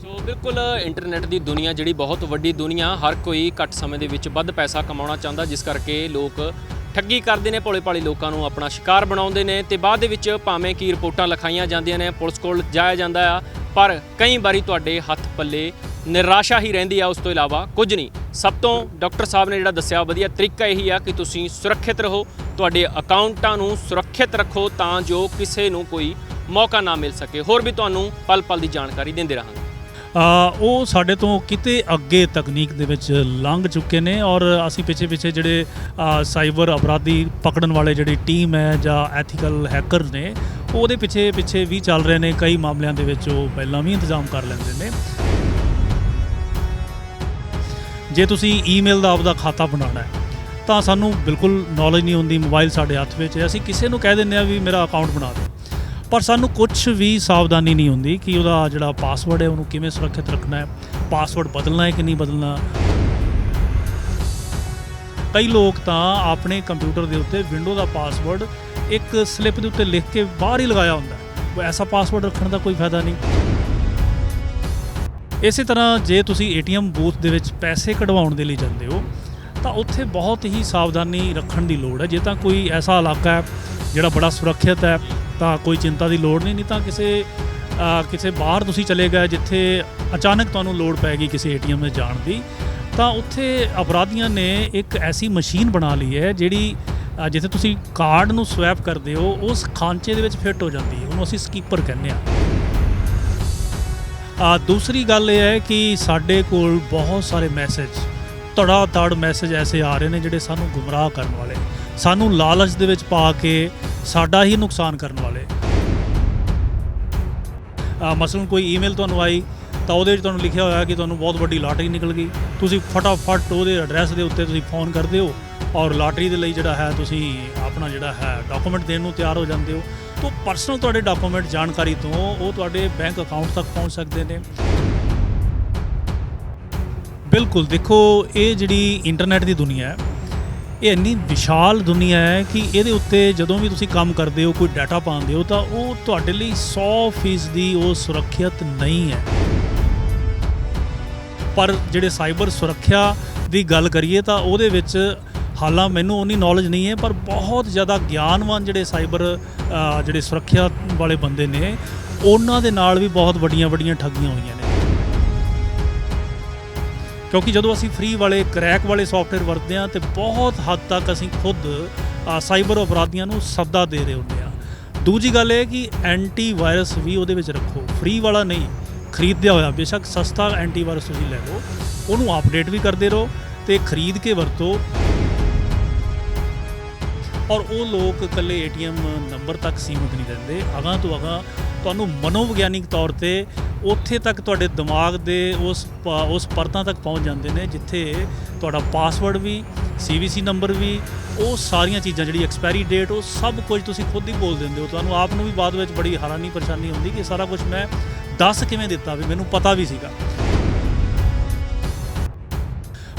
ਸੋ ਬਿਲਕੁਲ ਇੰਟਰਨੈਟ ਦੀ ਦੁਨੀਆ ਜਿਹੜੀ ਬਹੁਤ ਵੱਡੀ ਦੁਨੀਆ, ਹਰ ਕੋਈ ਘੱਟ ਸਮੇਂ ਦੇ ਵਿੱਚ ਵੱਧ ਪੈਸਾ ਕਮਾਉਣਾ ਚਾਹੁੰਦਾ, ਜਿਸ ਕਰਕੇ ਲੋਕ ਠੱਗੀ ਕਰਦੇ ਨੇ, ਭੋਲੇ ਭਾਲੇ ਲੋਕਾਂ ਨੂੰ ਆਪਣਾ ਸ਼ਿਕਾਰ ਬਣਾਉਂਦੇ ਨੇ ਤੇ ਬਾਅਦ ਦੇ ਵਿੱਚ ਭਾਵੇਂ ਕੀ ਰਿਪੋਰਟਾਂ ਲਿਖਾਈਆਂ ਜਾਂਦੀਆਂ ਨੇ, ਪੁਲਿਸ ਕੋਲ ਜਾਇਆ ਜਾਂਦਾ ਆ, ਪਰ ਕਈ ਵਾਰੀ ਤੁਹਾਡੇ ਹੱਥ ਪੱਲੇ ਨਿਰਾਸ਼ਾ ਹੀ ਰਹਿੰਦੀ ਆ, ਉਸ ਤੋਂ ਇਲਾਵਾ ਕੁਝ ਨਹੀਂ। ਸਭ ਤੋਂ ਡਾਕਟਰ ਸਾਹਿਬ ਨੇ ਜਿਹੜਾ ਦੱਸਿਆ ਵਧੀਆ ਤਰੀਕਾ ਇਹੀ ਆ ਕਿ ਤੁਸੀਂ ਸੁਰੱਖਿਅਤ ਰਹੋ, ਤੁਹਾਡੇ ਅਕਾਊਂਟਾਂ ਨੂੰ ਸੁਰੱਖਿਅਤ ਰੱਖੋ ਤਾਂ ਜੋ ਕਿਸੇ ਨੂੰ ਕੋਈ ਮੌਕਾ ਨਾ ਮਿਲ ਸਕੇ। ਹੋਰ ਵੀ ਤੁਹਾਨੂੰ ਪਲ ਪਲ ਦੀ ਜਾਣਕਾਰੀ ਦਿੰਦੇ ਰਹਾਂਗੇ। ਉਹ ਸਾਡੇ ਤੋਂ ਕਿਤੇ ਅੱਗੇ ਤਕਨੀਕ ਦੇ ਵਿੱਚ ਲੰਘ ਚੁੱਕੇ ਨੇ ਔਰ ਅਸੀਂ ਪਿੱਛੇ ਜਿਹੜੇ ਸਾਈਬਰ ਅਪਰਾਧੀ ਪਕੜਨ ਵਾਲੇ ਜਿਹੜੀ ਟੀਮ ਹੈ ਜਾਂ ਐਥੀਕਲ ਹੈਕਰ ਨੇ, ਉਹਦੇ ਪਿੱਛੇ ਵੀ ਚੱਲ ਰਹੇ ਨੇ। ਕਈ ਮਾਮਲਿਆਂ ਦੇ ਵਿੱਚ ਉਹ ਪਹਿਲਾਂ ਵੀ ਇੰਤਜ਼ਾਮ ਕਰ ਲੈਂਦੇ ਨੇ। ਜੇ ਤੁਸੀਂ ਈਮੇਲ ਦਾ ਆਪਦਾ ਖਾਤਾ ਬਣਾਉਣਾ ਹੈ ਤਾਂ ਸਾਨੂੰ ਬਿਲਕੁਲ ਨੌਲੇਜ ਨਹੀਂ ਹੁੰਦੀ, ਮੋਬਾਈਲ ਸਾਡੇ ਹੱਥ ਵਿੱਚ ਹੈ, ਅਸੀਂ ਕਿਸੇ ਨੂੰ ਕਹਿ ਦਿੰਦੇ ਹਾਂ ਵੀ ਮੇਰਾ ਅਕਾਊਂਟ ਬਣਾ ਦਿਓ, ਪਰ ਸਾਨੂੰ ਕੁਝ ਵੀ ਸਾਵਧਾਨੀ ਨਹੀਂ ਹੁੰਦੀ ਕਿ ਉਹਦਾ ਜਿਹੜਾ ਪਾਸਵਰਡ ਹੈ ਉਹਨੂੰ ਕਿਵੇਂ ਸੁਰੱਖਿਅਤ ਰੱਖਣਾ ਹੈ, ਪਾਸਵਰਡ ਬਦਲਣਾ ਹੈ ਕਿ ਨਹੀਂ ਬਦਲਣਾ। ਕਈ ਲੋਕ ਤਾਂ ਆਪਣੇ ਕੰਪਿਊਟਰ ਦੇ ਉੱਤੇ ਵਿੰਡੋ ਦਾ ਪਾਸਵਰਡ ਇੱਕ ਸਲਿੱਪ ਦੇ ਉੱਤੇ ਲਿਖ ਕੇ ਬਾਹਰ ਹੀ ਲਗਾਇਆ ਹੁੰਦਾ ਹੈ। ਐਸਾ ਪਾਸਵਰਡ ਰੱਖਣ ਦਾ ਕੋਈ ਫਾਇਦਾ ਨਹੀਂ। ਇਸੇ ਤਰ੍ਹਾਂ ਜੇ ਤੁਸੀਂ ATM ਬੂਥ ਦੇ ਵਿੱਚ ਪੈਸੇ ਕਢਵਾਉਣ ਦੇ ਲਈ ਜਾਂਦੇ ਹੋ ਤਾਂ ਉੱਥੇ ਬਹੁਤ ਹੀ ਸਾਵਧਾਨੀ ਰੱਖਣ ਦੀ ਲੋੜ ਹੈ। ਜੇ ਤਾਂ ਕੋਈ ਐਸਾ ਇਲਾਕਾ ਹੈ ਜਿਹੜਾ ਬੜਾ ਸੁਰੱਖਿਅਤ ਹੈ ਤਾਂ ਕੋਈ ਚਿੰਤਾ ਦੀ ਲੋੜ ਨਹੀਂ ਤਾਂ ਕਿਸੇ ਬਾਹਰ ਤੁਸੀਂ ਚਲੇ ਗਏ ਜਿੱਥੇ ਅਚਾਨਕ ਤੁਹਾਨੂੰ ਲੋੜ ਪੈ ਗਈ ਕਿਸੇ ATM ਵਿੱਚ ਜਾਣ ਦੀ, ਤਾਂ ਉੱਥੇ ਅਪਰਾਧੀਆਂ ਨੇ ਇੱਕ ਐਸੀ ਮਸ਼ੀਨ ਬਣਾ ਲਈ ਹੈ ਜਿਹੜੀ ਜਿੱਥੇ ਤੁਸੀਂ ਕਾਰਡ ਨੂੰ ਸਵੈਪ ਕਰਦੇ ਹੋ ਉਸ ਖਾਂਚੇ ਦੇ ਵਿੱਚ ਫਿੱਟ ਹੋ ਜਾਂਦੀ ਹੈ, ਉਹਨੂੰ ਅਸੀਂ ਸਕੀਪਰ ਕਹਿੰਦੇ ਹਾਂ। ਦੂਸਰੀ ਗੱਲ ਇਹ ਹੈ ਕਿ ਸਾਡੇ ਕੋਲ ਬਹੁਤ ਸਾਰੇ ਮੈਸੇਜ ਧੜਾ ਧੜ ਮੈਸੇਜ ਐਸੇ ਆ ਰਹੇ ਨੇ ਜਿਹੜੇ ਸਾਨੂੰ ਗੁੰਮਰਾਹ ਕਰਨ ਵਾਲੇ, ਸਾਨੂੰ ਲਾਲਚ ਦੇ ਵਿੱਚ ਪਾ ਕੇ ਸਾਡਾ ਹੀ ਨੁਕਸਾਨ ਕਰਨ ਵਾਲੇ। ਮਸਲਨ ਕੋਈ ਈਮੇਲ ਤੁਹਾਨੂੰ ਆਈ ਤਾਂ ਉਹਦੇ ਵਿੱਚ ਤੁਹਾਨੂੰ ਲਿਖਿਆ ਹੋਇਆ ਕਿ ਤੁਹਾਨੂੰ ਬਹੁਤ ਵੱਡੀ ਲਾਟਰੀ ਨਿਕਲ ਗਈ, ਤੁਸੀਂ ਫਟਾਫਟ ਉਹਦੇ ਐਡਰੈਸ ਦੇ ਉੱਤੇ ਤੁਸੀਂ ਫੋਨ ਕਰਦੇ ਹੋ ਔਰ ਲਾਟਰੀ ਦੇ ਲਈ ਜਿਹੜਾ ਹੈ ਤੁਸੀਂ ਆਪਣਾ ਜਿਹੜਾ ਹੈ ਡਾਕੂਮੈਂਟ ਦੇਣ ਨੂੰ ਤਿਆਰ ਹੋ ਜਾਂਦੇ ਹੋ। ਤਾਂ ਪਰਸਨਲ ਤੁਹਾਡੇ ਡਾਕੂਮੈਂਟ ਜਾਣਕਾਰੀ ਤੋਂ ਉਹ ਤੁਹਾਡੇ ਬੈਂਕ ਅਕਾਊਂਟ ਤੱਕ ਪਹੁੰਚ ਸਕਦੇ ਨੇ। ਬਿਲਕੁਲ ਦੇਖੋ, ਇਹ ਜਿਹੜੀ ਇੰਟਰਨੈਟ ਦੀ ਦੁਨੀਆ ਹੈ ਇਹ ਇੰਨੀ ਵਿਸ਼ਾਲ ਦੁਨੀਆ ਹੈ ਕਿ ਇਹਦੇ ਉੱਤੇ ਜਦੋਂ ਵੀ ਤੁਸੀਂ ਕੰਮ ਕਰਦੇ ਹੋ, ਕੋਈ ਡਾਟਾ ਪਾਉਂਦੇ ਹੋ ਤਾਂ ਉਹ ਤੁਹਾਡੇ ਲਈ 100% ਉਹ ਸੁਰੱਖਿਅਤ ਨਹੀਂ ਹੈ। ਪਰ ਜਿਹੜੇ ਸਾਈਬਰ ਸੁਰੱਖਿਆ ਦੀ ਗੱਲ ਕਰੀਏ ਤਾਂ ਉਹਦੇ ਵਿੱਚ ਹਾਲਾਂ ਮੈਨੂੰ ਉਨੀ ਨੌਲੇਜ ਨਹੀਂ ਹੈ, ਪਰ ਬਹੁਤ ਜ਼ਿਆਦਾ ਗਿਆਨਵਾਨ ਜਿਹੜੇ ਸਾਈਬਰ ਜਿਹੜੇ ਸੁਰੱਖਿਆ ਵਾਲੇ ਬੰਦੇ ਨੇ ਉਹਨਾਂ ਦੇ ਨਾਲ ਵੀ ਬਹੁਤ ਵੱਡੀਆਂ ਠੱਗੀਆਂ ਹੋਈਆਂ ਨੇ। ਕਿਉਂਕਿ ਜਦੋਂ ਅਸੀਂ ਫ੍ਰੀ ਵਾਲੇ ਕਰੈਕ ਵਾਲੇ ਸੌਫਟਵੇਅਰ ਵਰਤਦੇ ਹਾਂ ਤੇ ਬਹੁਤ ਹੱਦ ਤੱਕ ਅਸੀਂ ਖੁਦ ਸਾਈਬਰ ਅਪਰਾਧੀਆਂ ਨੂੰ ਸੱਦਾ ਦੇ ਰਹੇ ਹੁੰਦੇ ਹਾਂ। ਦੂਜੀ ਗੱਲ ਇਹ ਕਿ ਐਂਟੀ ਵਾਇਰਸ ਵੀ ਉਹਦੇ ਵਿੱਚ ਰੱਖੋ, ਫ੍ਰੀ ਵਾਲਾ ਨਹੀਂ, ਖਰੀਦਿਆ ਹੋਇਆ ਬੇਸ਼ੱਕ ਸਸਤਾ ਐਂਟੀ ਵਾਇਰਸ ਤੁਸੀਂ ਲੈ ਲਓ, ਉਹਨੂੰ ਅਪਡੇਟ ਵੀ ਕਰਦੇ ਰਹੋ ਤੇ ਖਰੀਦ ਕੇ ਵਰਤੋ। ਔਰ ਉਹ ਲੋਕ ਇਕੱਲੇ ATM ਨੰਬਰ ਤੱਕ ਸੀਮਿਤ ਨਹੀਂ ਰਹਿੰਦੇ, ਅਗਾਂਹ ਤੋਂ ਅਗਾਂਹ ਤੁਹਾਨੂੰ ਮਨੋਵਿਗਿਆਨਿਕ ਤੌਰ ਤੇ ਉੱਥੇ ਤੱਕ ਤੁਹਾਡੇ ਦਿਮਾਗ ਦੇ ਉਸ ਪਰਤਾਂ ਤੱਕ ਪਹੁੰਚ ਜਾਂਦੇ ਨੇ ਜਿੱਥੇ ਤੁਹਾਡਾ ਪਾਸਵਰਡ ਵੀ, CVC ਨੰਬਰ ਵੀ, ਉਹ ਸਾਰੀਆਂ ਚੀਜ਼ਾਂ ਜਿਹੜੀ ਐਕਸਪਾਇਰੀ ਡੇਟ, ਉਹ ਸਭ ਕੁਝ ਤੁਸੀਂ ਖੁਦ ਹੀ ਬੋਲ ਦਿੰਦੇ ਹੋ। ਤੁਹਾਨੂੰ ਆਪ ਨੂੰ ਵੀ ਬਾਅਦ ਵਿੱਚ ਬੜੀ ਹੈਰਾਨੀ ਪਰੇਸ਼ਾਨੀ ਹੁੰਦੀ ਕਿ ਸਾਰਾ ਕੁਝ ਮੈਂ ਦੱਸ ਕਿਵੇਂ ਦਿੱਤਾ ਵੀ ਮੈਨੂੰ ਪਤਾ ਵੀ ਸੀਗਾ।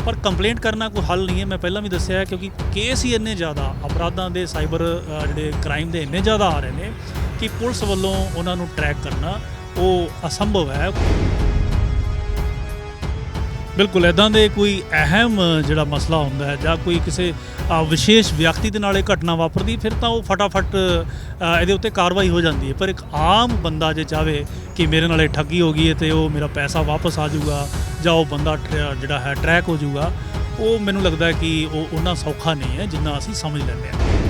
ਪਰ ਕੰਪਲੇਂਟ ਕਰਨਾ ਕੋਈ ਹੱਲ ਨਹੀਂ ਹੈ, ਮੈਂ ਪਹਿਲਾਂ ਵੀ ਦੱਸਿਆ ਹੈ, ਕਿਉਂਕਿ ਕੇਸ ਹੀ ਇੰਨੇ ਜ਼ਿਆਦਾ ਅਪਰਾਧਾਂ ਦੇ ਸਾਈਬਰ ਜਿਹੜੇ ਕ੍ਰਾਈਮ ਦੇ ਇੰਨੇ ਜ਼ਿਆਦਾ ਆ ਰਹੇ ਨੇ ਕਿ ਪੁਲਿਸ ਵੱਲੋਂ ਉਹਨਾਂ ਨੂੰ ਟਰੈਕ ਕਰਨਾ ਉਹ ਅਸੰਭਵ ਹੈ। ਬਿਲਕੁਲ ਇੱਦਾਂ ਦੇ ਕੋਈ ਅਹਿਮ ਜਿਹੜਾ ਮਸਲਾ ਹੁੰਦਾ ਹੈ ਜਾਂ ਕੋਈ ਕਿਸੇ ਵਿਸ਼ੇਸ਼ ਵਿਅਕਤੀ ਦੇ ਨਾਲ ਇਹ ਘਟਨਾ ਵਾਪਰਦੀ, ਫਿਰ ਤਾਂ ਉਹ ਫਟਾਫਟ ਇਹਦੇ ਉੱਤੇ ਕਾਰਵਾਈ ਹੋ ਜਾਂਦੀ ਹੈ। ਪਰ ਇੱਕ ਆਮ ਬੰਦਾ ਜੇ ਚਾਹਵੇ ਕਿ ਮੇਰੇ ਨਾਲ ਇਹ ਠੱਗੀ ਹੋ ਗਈ ਹੈ ਤੇ ਉਹ ਮੇਰਾ ਪੈਸਾ ਵਾਪਸ ਆ ਜਾਊਗਾ ਜਾਂ ਉਹ ਬੰਦਾ ਜਿਹੜਾ ਹੈ ਟਰੈਕ ਹੋ ਜਾਊਗਾ, ਉਹ ਮੈਨੂੰ ਲੱਗਦਾ ਕਿ ਉਹ ਉਹਨਾਂ ਸੌਖਾ ਨਹੀਂ ਹੈ ਜਿੰਨਾ ਅਸੀਂ ਸਮਝ ਲੈਂਦੇ ਹਾਂ।